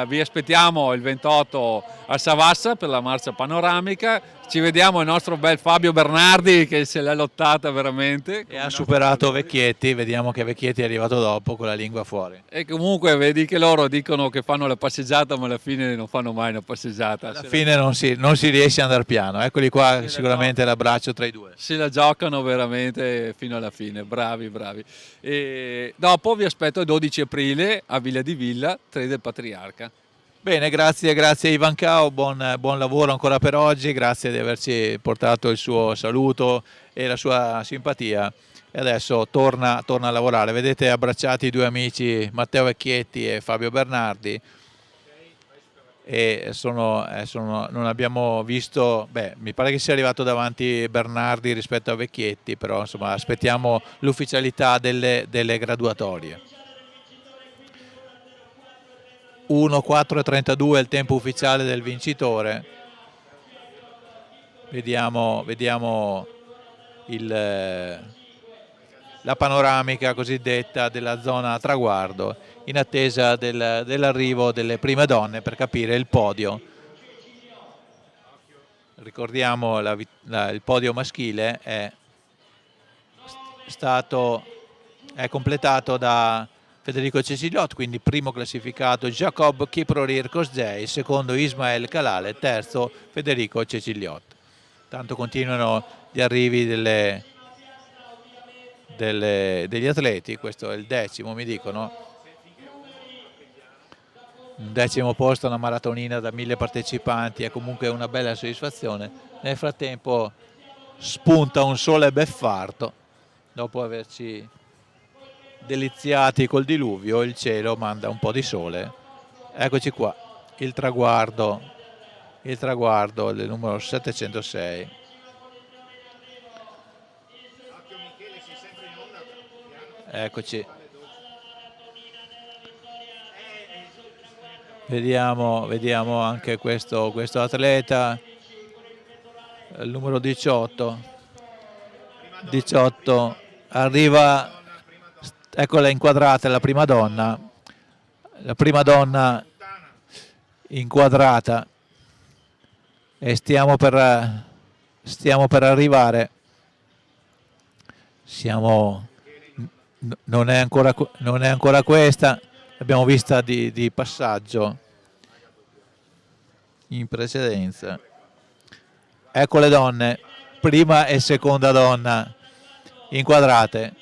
vi aspettiamo il 28 a Savassa per la marcia panoramica, ci vediamo il nostro bel Fabio Bernardi che se l'è lottata veramente. E ha superato Vecchietti, vediamo che Vecchietti è arrivato dopo con la lingua fuori. E comunque vedi che loro dicono che fanno la passeggiata ma alla fine non fanno mai una passeggiata. Alla fine non si riesce ad andare piano, eccoli qua sicuramente l'abbraccio tra i due. Se la giocano veramente fino alla fine, bravi. E dopo vi aspetto il 12 aprile a Villa di Villa, 3 del Patriarca. Bene, grazie Ivan Cao, buon lavoro ancora per oggi, grazie di averci portato il suo saluto e la sua simpatia e adesso torna a lavorare. Vedete abbracciati i due amici Matteo Vecchietti e Fabio Bernardi e non abbiamo visto, mi pare che sia arrivato davanti Bernardi rispetto a Vecchietti, però insomma aspettiamo l'ufficialità delle graduatorie. 1:4:32 è il tempo ufficiale del vincitore. Vediamo la panoramica cosiddetta della zona a traguardo in attesa dell'arrivo delle prime donne per capire il podio. Ricordiamo il podio maschile è completato da Federico Ceciliot, quindi primo classificato Jacob Kiprorir Kosgei, secondo Ismael Kalale, terzo Federico Ceciliot. Tanto continuano gli arrivi degli atleti, questo è il 10º mi dicono, un 10º posto, una maratonina da 1000 partecipanti è comunque una bella soddisfazione. Nel frattempo spunta un sole beffardo, dopo averci deliziati col diluvio il cielo manda un po' di sole. Eccoci qua, il traguardo del numero 706. Eccoci, vediamo anche questo atleta, il numero 18 arriva. Eccola inquadrata, la prima donna inquadrata e stiamo per arrivare, non è ancora questa, l'abbiamo vista di passaggio in precedenza. Ecco le donne, prima e seconda donna inquadrate.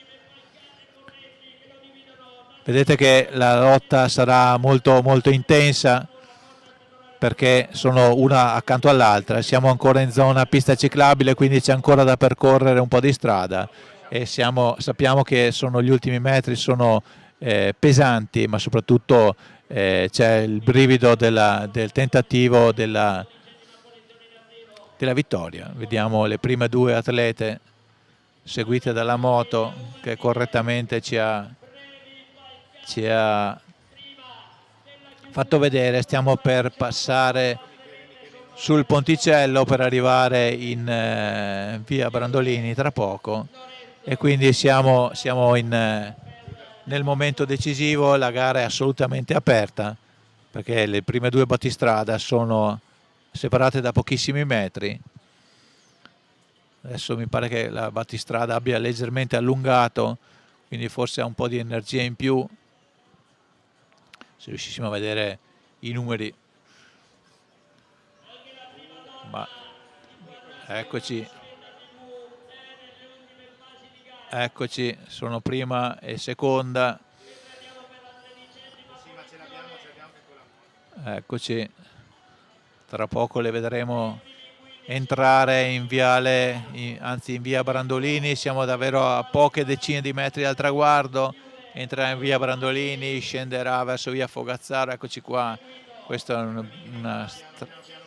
Vedete che la lotta sarà molto, molto intensa, perché sono una accanto all'altra. Siamo ancora in zona pista ciclabile, quindi c'è ancora da percorrere un po' di strada e sappiamo che gli ultimi metri sono pesanti, ma soprattutto c'è il brivido del tentativo della vittoria. Vediamo le prime due atlete seguite dalla moto che correttamente ci ha fatto vedere. Stiamo per passare sul ponticello per arrivare in via Brandolini tra poco, e quindi siamo nel momento decisivo. La gara è assolutamente aperta perché le prime due battistrada sono separate da pochissimi metri. Adesso mi pare che la battistrada abbia leggermente allungato, quindi forse ha un po' di energia in più. Se riuscissimo a vedere i numeri, ma eccoci, sono prima e seconda, eccoci, tra poco le vedremo entrare in in via Brandolini. Siamo davvero a poche decine di metri dal traguardo. Entrerà in via Brandolini, scenderà verso via Fogazzaro. Eccoci qua, questo è un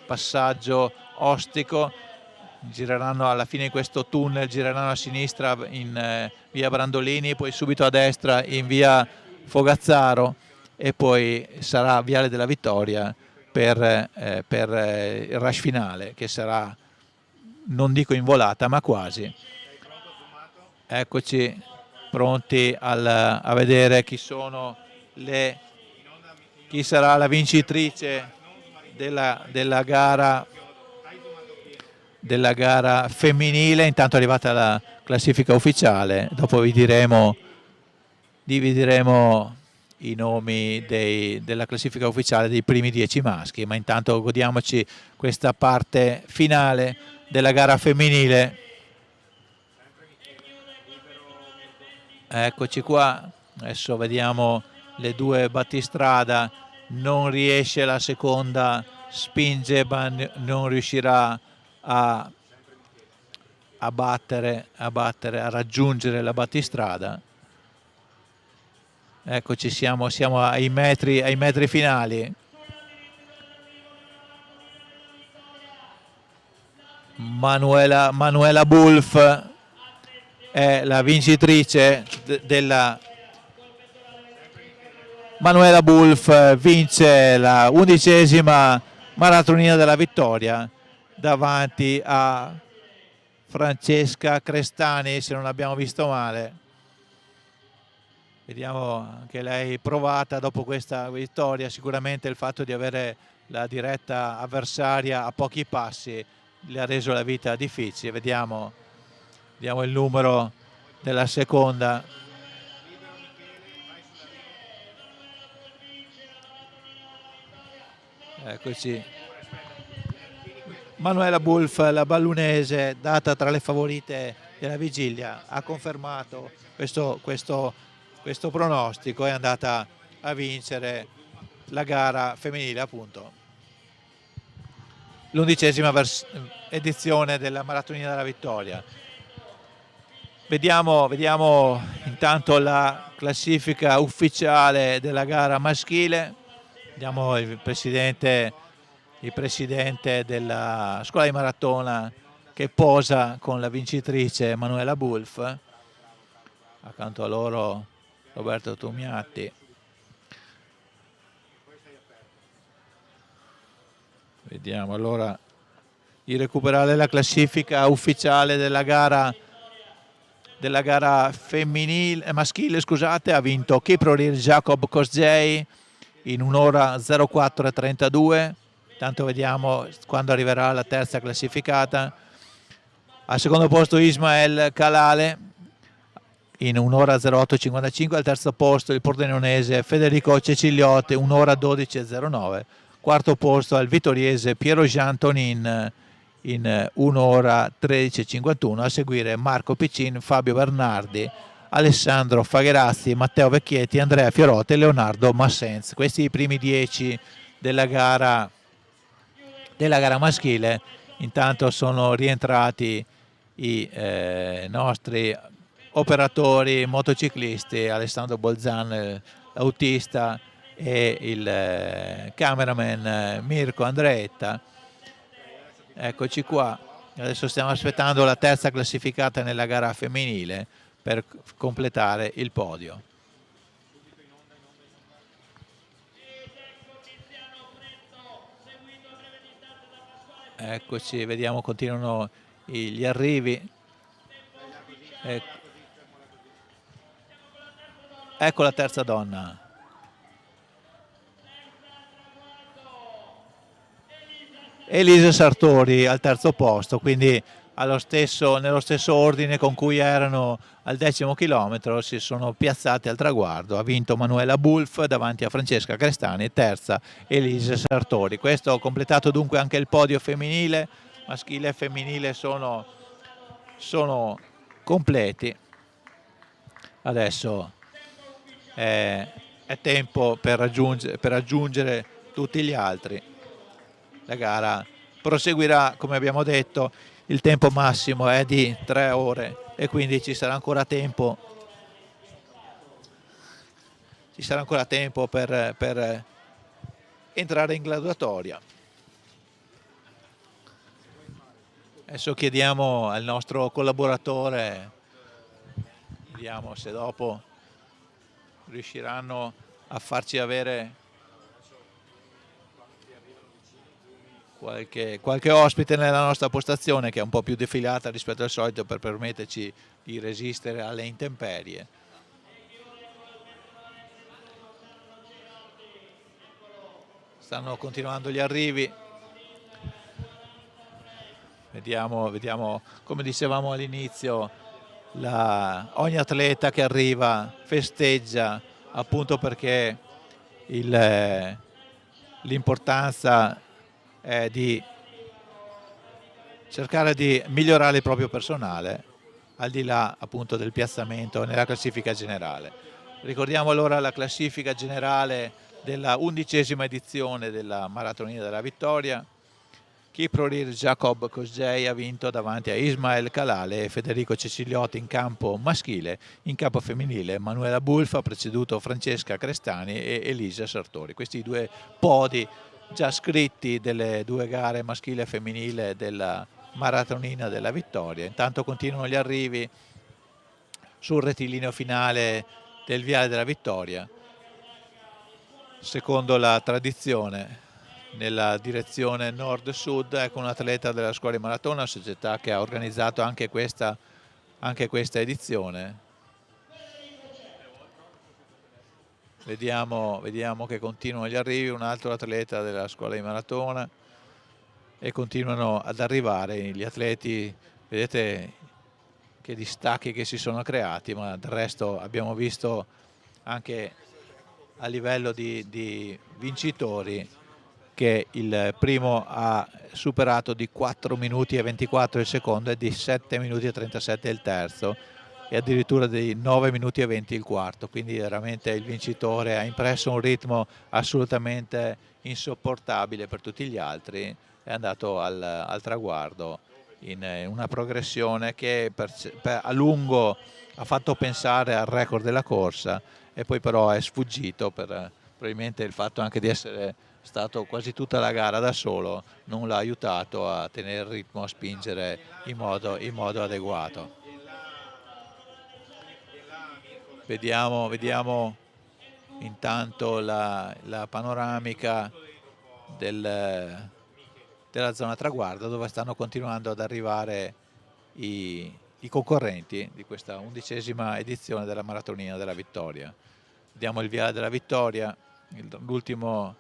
passaggio ostico. Gireranno alla fine di questo tunnel, gireranno a sinistra in via Brandolini, poi subito a destra in via Fogazzaro e poi sarà Viale della Vittoria per il rush finale, che sarà, non dico in volata, ma quasi. Eccoci pronti a vedere chi sarà la vincitrice della gara femminile. Intanto è arrivata la classifica ufficiale, dopo divideremo i nomi della classifica ufficiale dei primi 10 maschi, ma intanto godiamoci questa parte finale della gara femminile. Eccoci qua, adesso vediamo le due battistrada. Non riesce la seconda, spinge ma non riuscirà a raggiungere la battistrada. Eccoci, siamo ai metri finali. Manuela Bulff è la vincitrice Manuela Bulff vince la 11ª maratonina della Vittoria davanti a Francesca Crestani, se non abbiamo visto male. Vediamo anche lei provata dopo questa vittoria. Sicuramente il fatto di avere la diretta avversaria a pochi passi le ha reso la vita difficile. Vediamo il numero della seconda. Eccoci. Manuela Bulff, la ballunese, data tra le favorite della vigilia, ha confermato questo pronostico, è andata a vincere la gara femminile, appunto. L'11ª edizione della Maratonina della Vittoria. Vediamo intanto la classifica ufficiale della gara maschile. Vediamo il presidente della scuola di maratona che posa con la vincitrice Manuela Bulff. Accanto a loro Roberto Tomiatti. Vediamo allora di recuperare la classifica ufficiale della gara maschile, scusate. Ha vinto Kiprorir Jacob Kosgei in 1 ora 04:32. Tanto vediamo quando arriverà la terza classificata. Al secondo posto Ismael Kalale in 1 ora 08:55. Al terzo posto il pordenonese Federico Ceciliotti 1 ora 12:09. Quarto posto al vittoriese Piero Jean Tonin in 1 ora 13:51, a seguire Marco Piccin, Fabio Bernardi, Alessandro Fagherazzi, Matteo Vecchietti, Andrea Fiorotti e Leonardo Massens. Questi i primi 10 della gara maschile. Intanto sono rientrati i nostri operatori motociclisti, Alessandro Bolzan, l'autista, e il cameraman Mirko Andreetta. Eccoci qua, adesso stiamo aspettando la terza classificata nella gara femminile per completare il podio. Eccoci, vediamo, continuano gli arrivi. Ecco la terza donna. Elisa Sartori al terzo posto, quindi nello stesso ordine con cui erano al 10° chilometro, si sono piazzati al traguardo. Ha vinto Manuela Bulf davanti a Francesca Crestani, terza Elisa Sartori. Questo ha completato dunque anche il podio femminile. Maschile e femminile sono completi. Adesso è tempo per raggiungere tutti gli altri. La gara proseguirà, come abbiamo detto, il tempo massimo è di 3 ore e quindi ci sarà ancora tempo per entrare in graduatoria. Adesso chiediamo al nostro collaboratore, vediamo se dopo riusciranno a farci avere qualche ospite nella nostra postazione, che è un po' più defilata rispetto al solito, per permetterci di resistere alle intemperie. Stanno continuando gli arrivi. Vediamo, come dicevamo all'inizio, ogni atleta che arriva festeggia, appunto perché l'importanza è di cercare di migliorare il proprio personale, al di là appunto del piazzamento nella classifica generale. Ricordiamo allora la classifica generale della 11ª edizione della Maratonina della Vittoria. Kiprorir Jacob Kosgei ha vinto davanti a Ismael Kalale e Federico Ceciliotti in campo maschile. In campo femminile Manuela Bulf ha preceduto Francesca Crestani e Elisa Sartori. Questi i due podi già scritti delle due gare maschile e femminile della Maratonina della Vittoria. Intanto continuano gli arrivi sul rettilineo finale del Viale della Vittoria, secondo la tradizione nella direzione nord-sud. Ecco un atleta della Scuola di Maratona, società che ha organizzato anche questa edizione. Vediamo che continuano gli arrivi, un altro atleta della Scuola di Maratona, e continuano ad arrivare gli atleti. Vedete che distacchi che si sono creati, ma del resto abbiamo visto anche a livello di vincitori che il primo ha superato di 4 minuti e 24 il secondo e di 7 minuti e 37 il terzo, e addirittura di 9 minuti e 20 il quarto. Quindi veramente il vincitore ha impresso un ritmo assolutamente insopportabile per tutti gli altri, è andato al traguardo in una progressione che a lungo ha fatto pensare al record della corsa, e poi però è sfuggito per probabilmente il fatto anche di essere stato quasi tutta la gara da solo, non l'ha aiutato a tenere il ritmo, a spingere in modo adeguato. Vediamo intanto la panoramica della zona traguardo, dove stanno continuando ad arrivare i concorrenti di questa 11ª edizione della Maratonina della Vittoria. Vediamo il Viale della Vittoria, l'ultimo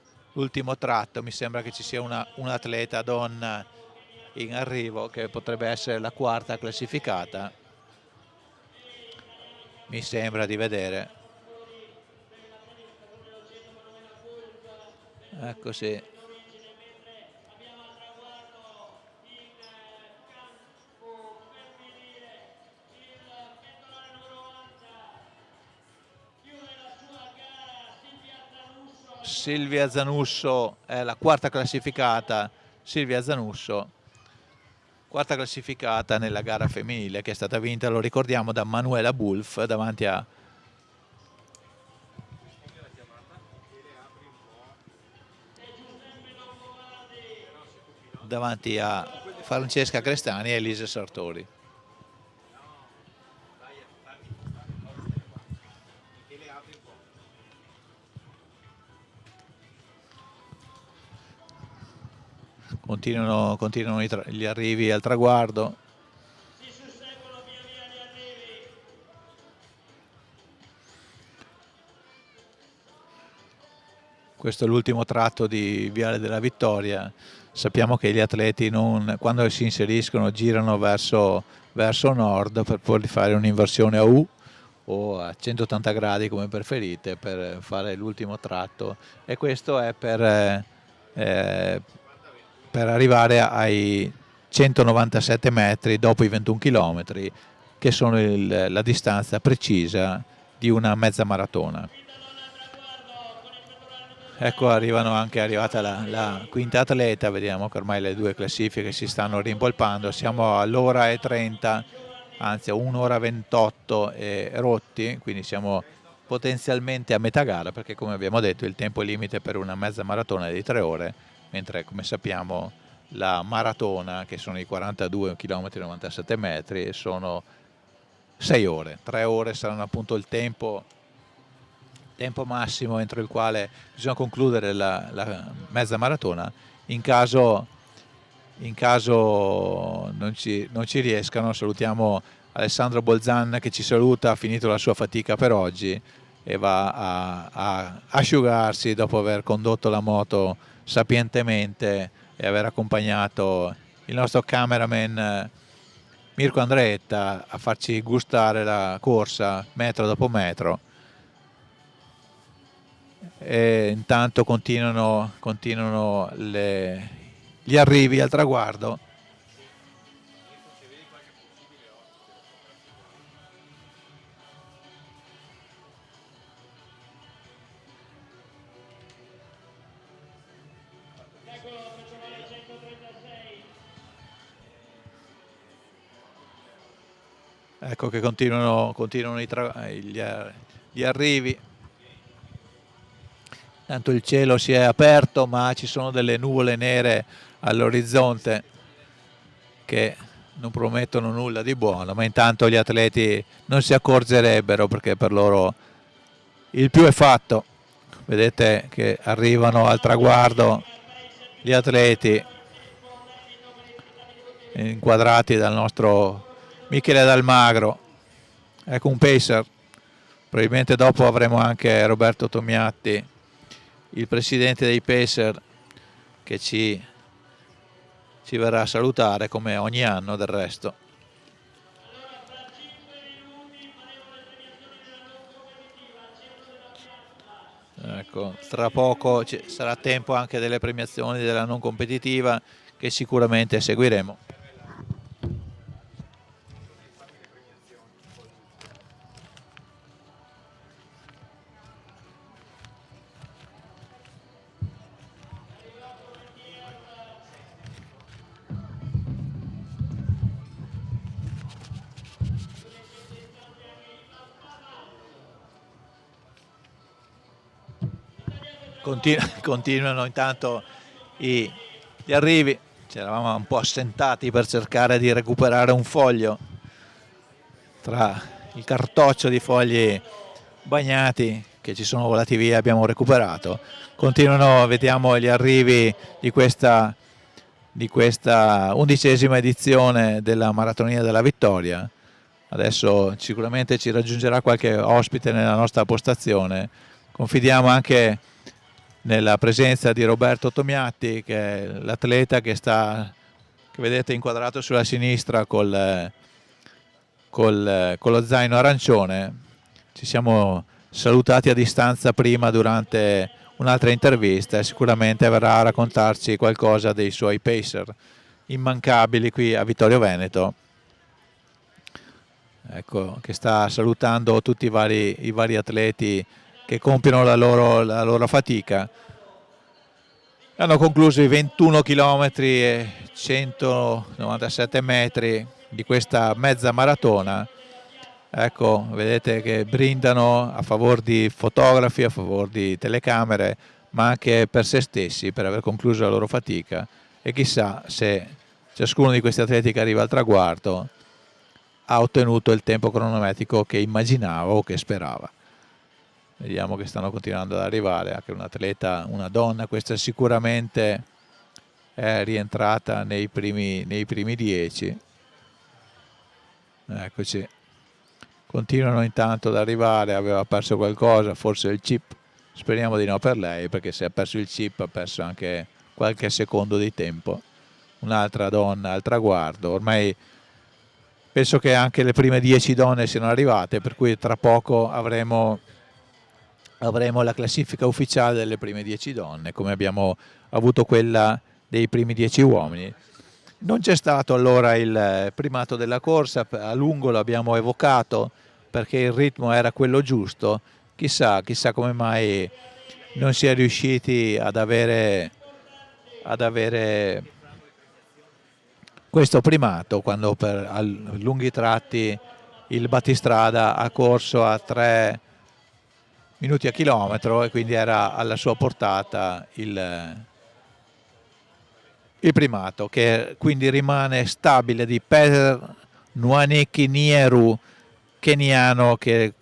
tratto. Mi sembra che ci sia un'atleta donna in arrivo, che potrebbe essere la quarta classificata, mi sembra di vedere. Ecco sì. Silvia Zanusso è la quarta classificata, Silvia Zanusso, quarta classificata nella gara femminile, che è stata vinta, lo ricordiamo, da Manuela Bulff davanti a Francesca Crestani e Elisa Sartori. Continuano gli arrivi al traguardo. Questo è l'ultimo tratto di Viale della Vittoria. Sappiamo che gli atleti quando si inseriscono girano verso nord per poi fare un'inversione a U o a 180 gradi come preferite per fare l'ultimo tratto, e questo è per arrivare ai 197 metri dopo i 21 km, che sono la distanza precisa di una mezza maratona. Ecco, è arrivata la quinta atleta, vediamo che ormai le due classifiche si stanno rimpolpando, siamo all'ora e 30, anzi a 1 ora 28 e rotti, quindi siamo potenzialmente a metà gara, perché come abbiamo detto il tempo limite per una mezza maratona è di 3 ore, mentre come sappiamo la maratona, che sono i 42 km e 97 metri, sono 6 ore. 3 ore saranno appunto il tempo massimo entro il quale bisogna concludere la mezza maratona. In caso non ci riescano, salutiamo Alessandro Bolzan che ci saluta, ha finito la sua fatica per oggi e va a asciugarsi dopo aver condotto la moto sapientemente e aver accompagnato il nostro cameraman Mirko Andretta a farci gustare la corsa metro dopo metro. E intanto continuano gli arrivi al traguardo. Ecco che continuano gli arrivi. Tanto il cielo si è aperto, ma ci sono delle nuvole nere all'orizzonte che non promettono nulla di buono, ma intanto gli atleti non si accorgerebbero perché per loro il più è fatto. Vedete che arrivano al traguardo gli atleti inquadrati dal nostro Michele Dalmagro. Ecco un pacer, probabilmente dopo avremo anche Roberto Tomiatti, il presidente dei Pacer, che ci verrà a salutare come ogni anno del resto. Ecco, tra poco sarà tempo anche delle premiazioni della non competitiva che sicuramente seguiremo. Continuano intanto gli arrivi. Ci eravamo un po' assentati per cercare di recuperare un foglio tra il cartoccio di fogli bagnati che ci sono volati via, abbiamo recuperato. Continuano, vediamo gli arrivi di questa 11ª edizione della Maratonia della Vittoria. Adesso sicuramente ci raggiungerà qualche ospite nella nostra postazione. Confidiamo anche nella presenza di Roberto Tomiatti, che è l'atleta che vedete inquadrato sulla sinistra con lo zaino arancione. Ci siamo salutati a distanza prima durante un'altra intervista e sicuramente verrà a raccontarci qualcosa dei suoi pacer immancabili qui a Vittorio Veneto. Ecco che sta salutando tutti i vari atleti che compiono la loro fatica. Hanno concluso i 21 km e 197 metri di questa mezza maratona. Ecco, vedete che brindano a favore di fotografi, a favore di telecamere, ma anche per se stessi, per aver concluso la loro fatica. E chissà se ciascuno di questi atleti che arriva al traguardo ha ottenuto il tempo cronometrico che immaginava o che sperava. Vediamo che stanno continuando ad arrivare anche un'atleta, una donna, questa sicuramente è rientrata nei primi 10. Eccoci, continuano intanto ad arrivare, aveva perso qualcosa, forse il chip, speriamo di no per lei, perché se ha perso il chip ha perso anche qualche secondo di tempo. Un'altra donna al traguardo, ormai penso che anche le prime 10 donne siano arrivate, per cui tra poco avremo la classifica ufficiale delle prime 10 donne, come abbiamo avuto quella dei primi 10 uomini. Non c'è stato allora il primato della corsa, a lungo l'abbiamo evocato perché il ritmo era quello giusto, chissà come mai non si è riusciti ad avere questo primato, quando a lunghi tratti il battistrada ha corso a 3 minuti a chilometro e quindi era alla sua portata il primato, che quindi rimane stabile, di Peter Nwaneki Nieru, keniano, che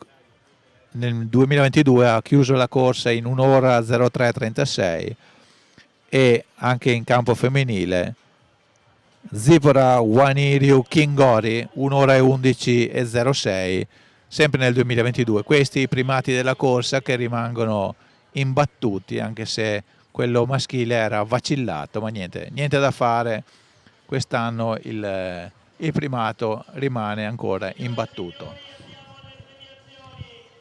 nel 2022 ha chiuso la corsa in 1 ora 03:36, e anche in campo femminile Zipporah Waniriu Kingori 1 ora 11:06, sempre nel 2022. Questi i primati della corsa che rimangono imbattuti, anche se quello maschile era vacillato, ma niente da fare, quest'anno il primato rimane ancora imbattuto.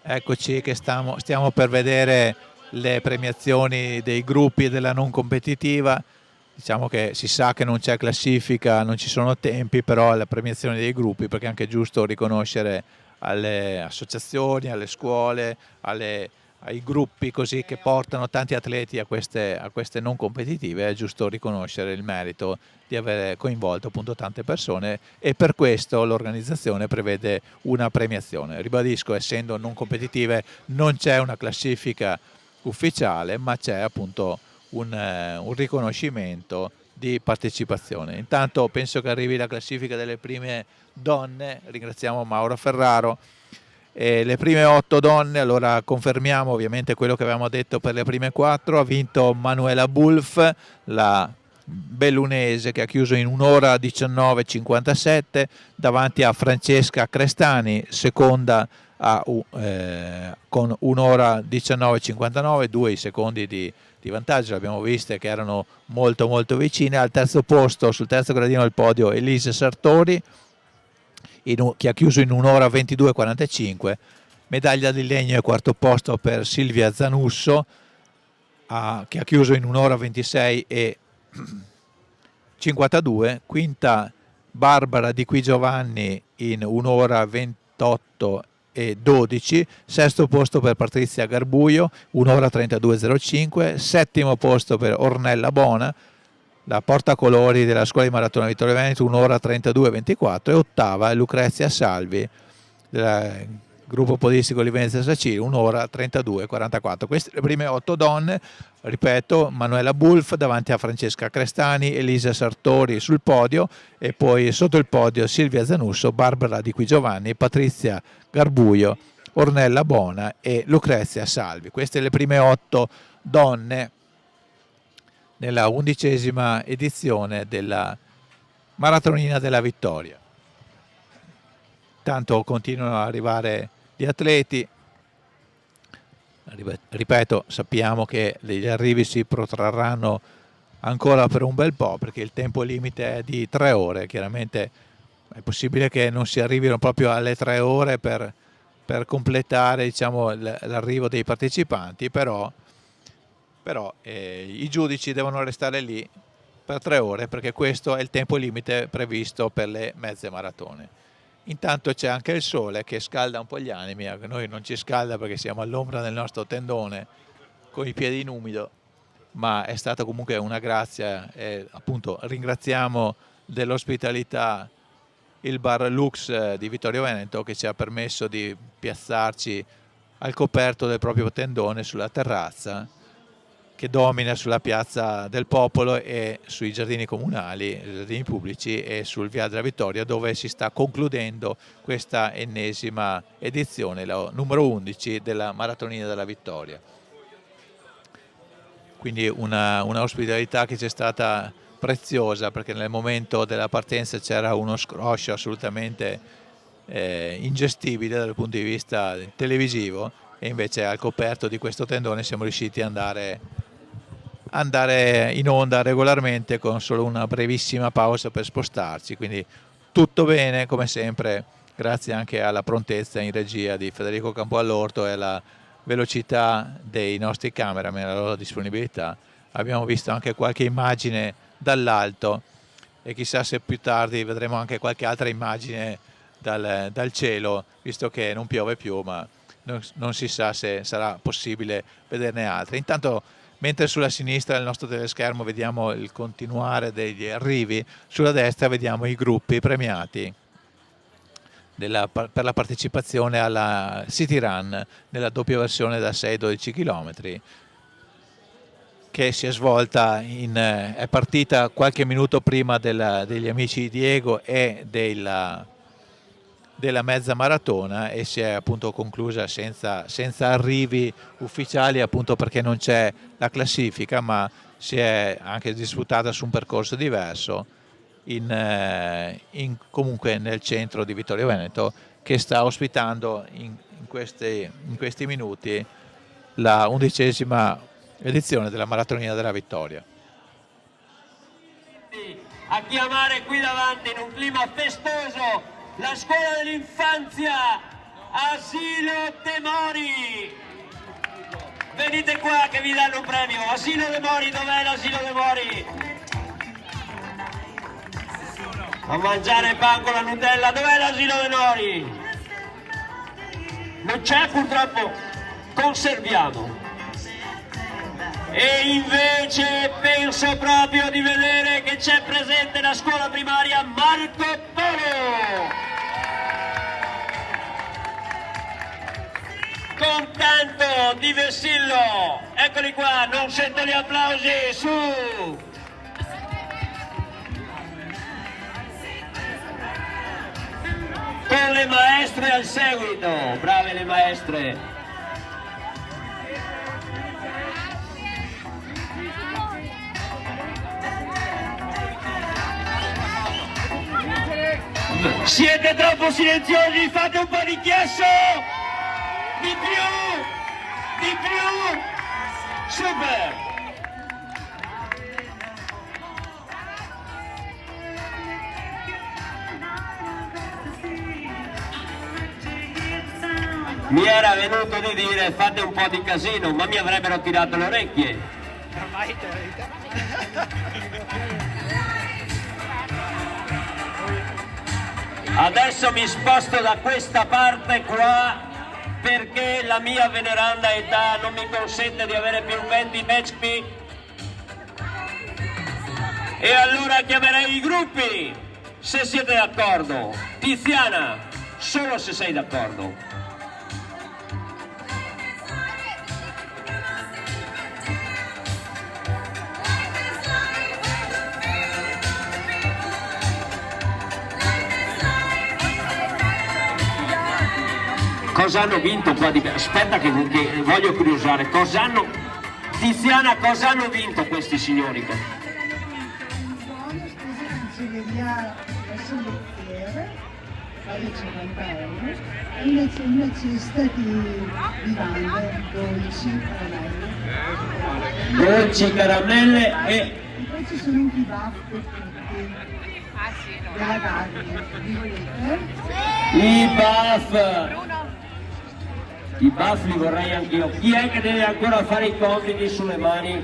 Eccoci che stiamo per vedere le premiazioni dei gruppi e della non competitiva. Diciamo che si sa che non c'è classifica, non ci sono tempi, però la premiazione dei gruppi, perché è anche giusto riconoscere alle associazioni, alle scuole, ai gruppi così che portano tanti atleti a queste non competitive, è giusto riconoscere il merito di aver coinvolto appunto tante persone, e per questo l'organizzazione prevede una premiazione. Ribadisco, essendo non competitive non c'è una classifica ufficiale, ma c'è appunto un riconoscimento di partecipazione. Intanto penso che arrivi la classifica delle prime donne, ringraziamo Mauro Ferraro. Le prime 8 donne, allora confermiamo ovviamente quello che avevamo detto per le prime 4, ha vinto Manuela Bulff, la bellunese, che ha chiuso in 1 ora 19:57 davanti a Francesca Crestani, seconda con 1 ora 19:59, 2 i secondi di vantaggio, l'abbiamo viste che erano molto vicine. Al terzo posto, sul terzo gradino del podio, Elise Sartori, che ha chiuso in 1 ora 22:45, medaglia di legno e quarto posto per Silvia Zanusso, che ha chiuso in 1 ora 26:52, quinta Barbara Di Qui Giovanni in 1 ora 28:12, sesto posto per Patrizia Garbuio 1 ora 32:05, settimo posto per Ornella Bona, la portacolori della scuola di maratona Vittorio Veneto 1 ora 32:24, e ottava Lucrezia Salvi del gruppo podistico di Venezia Saciri 1 ora 32:44. Queste le prime 8 donne, ripeto: Manuela Bulff davanti a Francesca Crestani, Elisa Sartori sul podio, e poi sotto il podio Silvia Zanusso, Barbara Di Qui Giovanni, Patrizia Garbuio, Ornella Bona e Lucrezia Salvi. Queste le prime 8 donne nella 11ª edizione della Maratonina della Vittoria. Tanto continuano ad arrivare gli atleti, ripeto, sappiamo che gli arrivi si protrarranno ancora per un bel po', perché il tempo limite è di 3 ore, chiaramente è possibile che non si arrivino proprio alle 3 ore per completare, diciamo, l'arrivo dei partecipanti, però i giudici devono restare lì per 3 ore, perché questo è il tempo limite previsto per le mezze maratone. Intanto c'è anche il sole che scalda un po' gli animi, a noi non ci scalda perché siamo all'ombra del nostro tendone con i piedi in umido, ma è stata comunque una grazia e appunto ringraziamo dell'ospitalità il bar Lux di Vittorio Veneto che ci ha permesso di piazzarci al coperto del proprio tendone sulla terrazza che domina sulla piazza del Popolo e sui giardini comunali, i giardini pubblici e sul Via della Vittoria, dove si sta concludendo questa ennesima edizione, la numero 11 della Maratonina della Vittoria. Quindi una ospitalità che ci è stata preziosa, perché nel momento della partenza c'era uno scroscio assolutamente ingestibile dal punto di vista televisivo, e invece al coperto di questo tendone siamo riusciti ad andare in onda regolarmente con solo una brevissima pausa per spostarci, quindi tutto bene come sempre, grazie anche alla prontezza in regia di Federico Campoallorto e alla velocità dei nostri cameraman, la loro disponibilità. Abbiamo visto anche qualche immagine dall'alto e chissà se più tardi vedremo anche qualche altra immagine dal cielo, visto che non piove più, ma non si sa se sarà possibile vederne altre. Intanto, mentre sulla sinistra del nostro teleschermo vediamo il continuare degli arrivi, sulla destra vediamo i gruppi premiati per la partecipazione alla City Run nella doppia versione da 6-12 km che si è svolta è partita qualche minuto prima degli amici di Diego e della mezza maratona e si è appunto conclusa senza arrivi ufficiali, appunto perché non c'è la classifica, ma si è anche disputata su un percorso diverso comunque nel centro di Vittorio Veneto, che sta ospitando in questi minuti la 11ª edizione della Maratonina della Vittoria. A chiamare qui davanti in un clima festoso la scuola dell'infanzia Asilo De Mori. Venite qua che vi danno un premio. Asilo De Mori, dov'è l'Asilo De Mori? A mangiare pan con la Nutella, dov'è l'Asilo De Mori? Non c'è purtroppo, conserviamo. E invece penso proprio di vedere che c'è presente la scuola primaria Marco Polo. Con tanto di vessillo, eccoli qua, non sento gli applausi, su! Con le maestre al seguito, brave le maestre. Siete troppo silenziosi, fate un po' di chiasso! Di più! Super! Mi era venuto di dire fate un po' di casino, ma mi avrebbero tirato le orecchie. Adesso mi sposto da questa parte qua perché la mia veneranda età non mi consente di avere più 20 HP e allora chiamerei i gruppi, se siete d'accordo. Tiziana, solo se sei d'accordo. Cosa hanno vinto qua di... Aspetta che voglio curiosare. Cosa hanno... Tiziana, cosa hanno vinto questi signori qua? Vale 50 euro, e invece una cesta di bande, dolci, caramelle e poi ci sono anche i buff della carne, li volete? I buff li vorrei anch'io. Chi è che deve ancora fare i compiti sulle mani?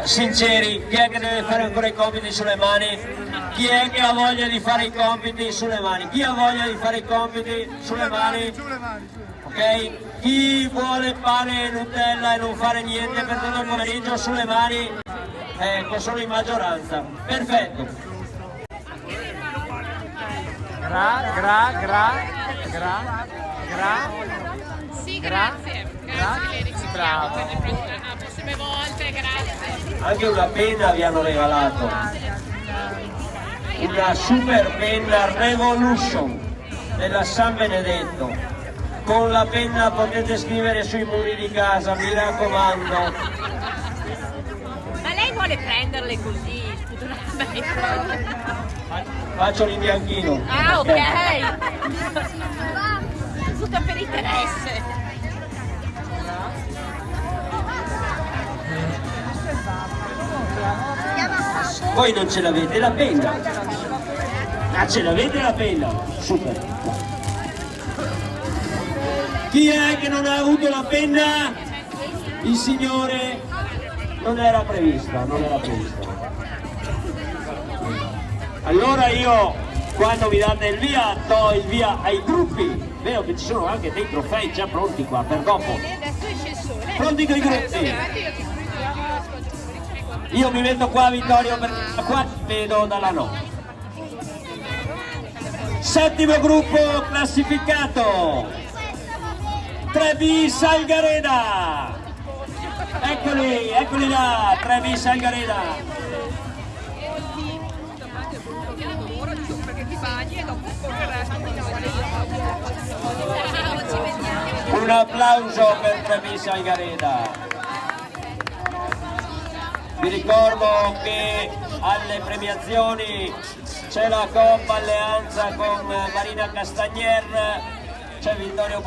Sinceri, chi è che deve fare ancora i compiti sulle mani? Chi è che ha voglia di fare i compiti sulle mani? Chi ha voglia di fare i compiti sulle mani? Ok? Chi vuole pane e Nutella e non fare niente per tutto il pomeriggio sulle mani? Ecco, sono in maggioranza. Perfetto. Sì, grazie. Grazie, le ricordiamo per le prossime volte, grazie. Anche una penna vi hanno regalato. Una super penna Revolution della San Benedetto. Con la penna potete scrivere sui muri di casa, mi raccomando. Ma lei vuole prenderle così, spudoratamente? Faccio l'imbianchino. Ah, ok. Tutto per interesse. Voi non ce l'avete la penna? Ah, ce l'avete la penna? Super. Chi è che non ha avuto la penna? Il signore non era previsto, non era previsto. Allora io, quando mi date il via, do il via ai gruppi. Vedo che ci sono anche dei trofei già pronti qua per dopo. Pronti con i gruppi. Io mi metto qua, Vittorio, perché qua vedo dalla no. Settimo gruppo classificato. Trevi Salgareda. Eccoli là, Trevi Salgareda. Un applauso per Trevi Salgareda. Vi ricordo che alle premiazioni c'è la Coppa Alleanza con Marina Castagnier, c'è Vittorio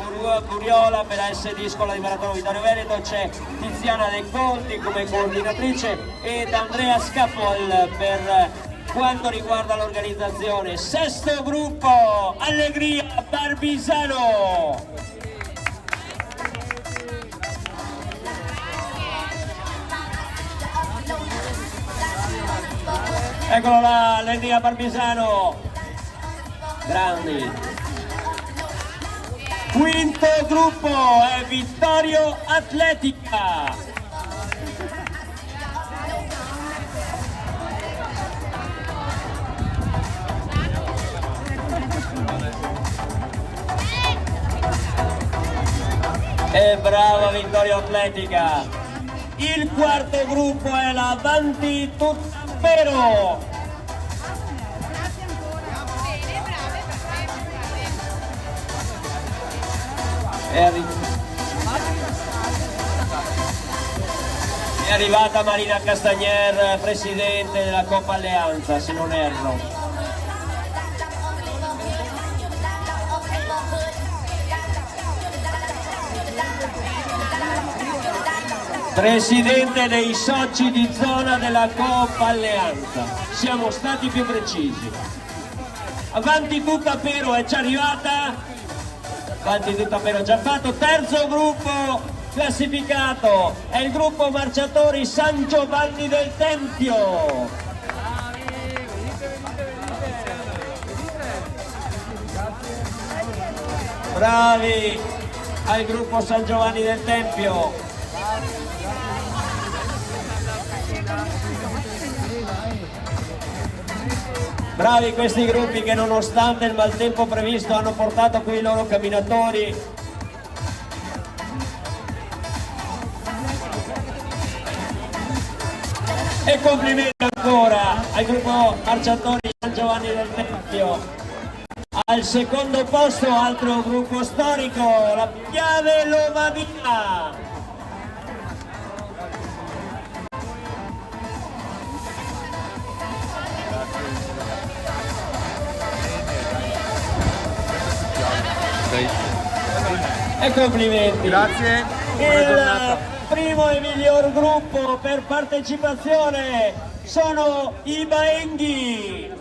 Buriola per la S Discola di Maratona Vittorio Veneto, c'è Tiziana De Conti come coordinatrice ed Andrea Scappol per quanto riguarda l'organizzazione. Sesto gruppo, Allegria Barbisano. Eccolo là, Allegria Barbisano. Grandi. Quinto gruppo è Vittorio Atletica. E brava Vittorio Atletica. Il quarto gruppo è la Vanti Tuttapero. È arrivata Marina Castagnier, presidente della Coppa Alleanza, se non erro. Presidente dei soci di zona della Coppa Alleanza. Siamo stati più precisi. Avanti Tuttapero è già arrivata. Avanti Tuttapero già fatto. Terzo gruppo classificato è il gruppo marciatori San Giovanni del Tempio. Bravi al gruppo San Giovanni del Tempio. Bravi questi gruppi che nonostante il maltempo previsto hanno portato qui i loro camminatori. E complimenti ancora al gruppo marciatori San Giovanni del Tempio. Al secondo posto altro gruppo storico, la Piave Lombardia. E complimenti. Grazie. Il primo e miglior gruppo per partecipazione sono i Baenghi.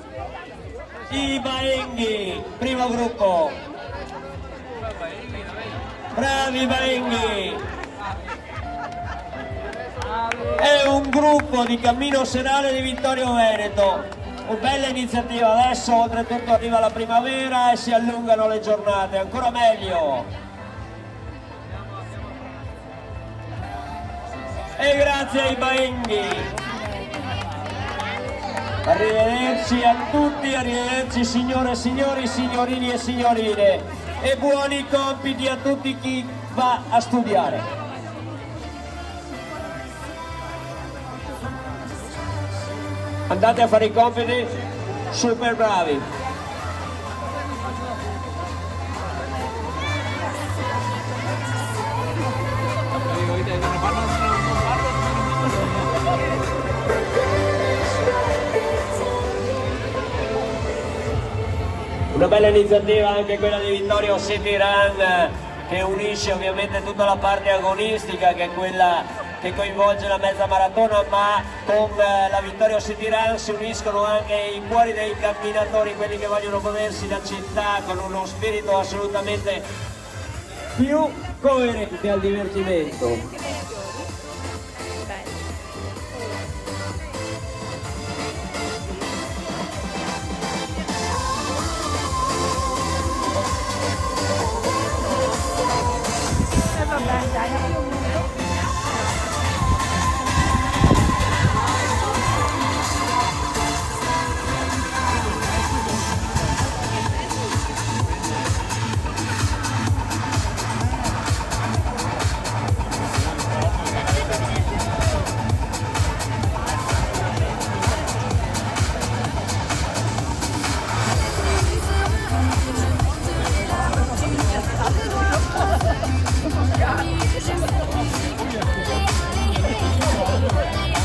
I Baenghi, primo gruppo. Bravi Baenghi. è un gruppo di cammino serale di Vittorio Veneto. Una bella iniziativa, adesso oltretutto arriva la primavera e si allungano le giornate, ancora meglio. E grazie ai Baenghi. Arrivederci a tutti, arrivederci signore e signori, signorini e signorine, e buoni compiti a tutti chi va a studiare. Andate a fare i compiti, super bravi. Una bella iniziativa anche quella di Vittorio City Run, che unisce ovviamente tutta la parte agonistica, che è quella che coinvolge la mezza maratona, ma con la Vittorio City Run si uniscono anche i cuori dei camminatori, quelli che vogliono godersi la città con uno spirito assolutamente più coerente al divertimento.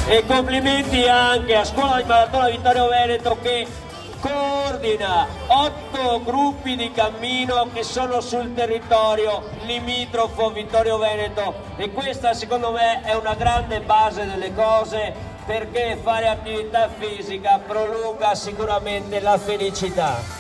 E complimenti anche a Scuola di Maratona Vittorio Veneto, che coordina 8 gruppi di cammino che sono sul territorio limitrofo Vittorio Veneto, e questa secondo me è una grande base delle cose, perché fare attività fisica prolunga sicuramente la felicità.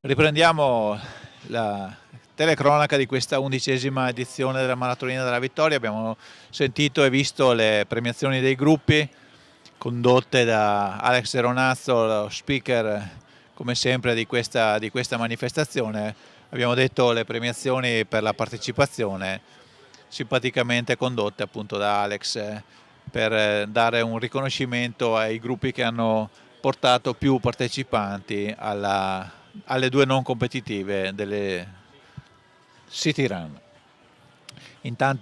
Riprendiamo la telecronaca di questa 11ª edizione della Maratonina della Vittoria. Abbiamo sentito e visto le premiazioni dei gruppi condotte da Alex Ronazzo, lo speaker come sempre di questa manifestazione. Abbiamo detto le premiazioni per la partecipazione, simpaticamente condotte appunto da Alex, per dare un riconoscimento ai gruppi che hanno portato più partecipanti alle 2 non competitive delle City Run. Intanto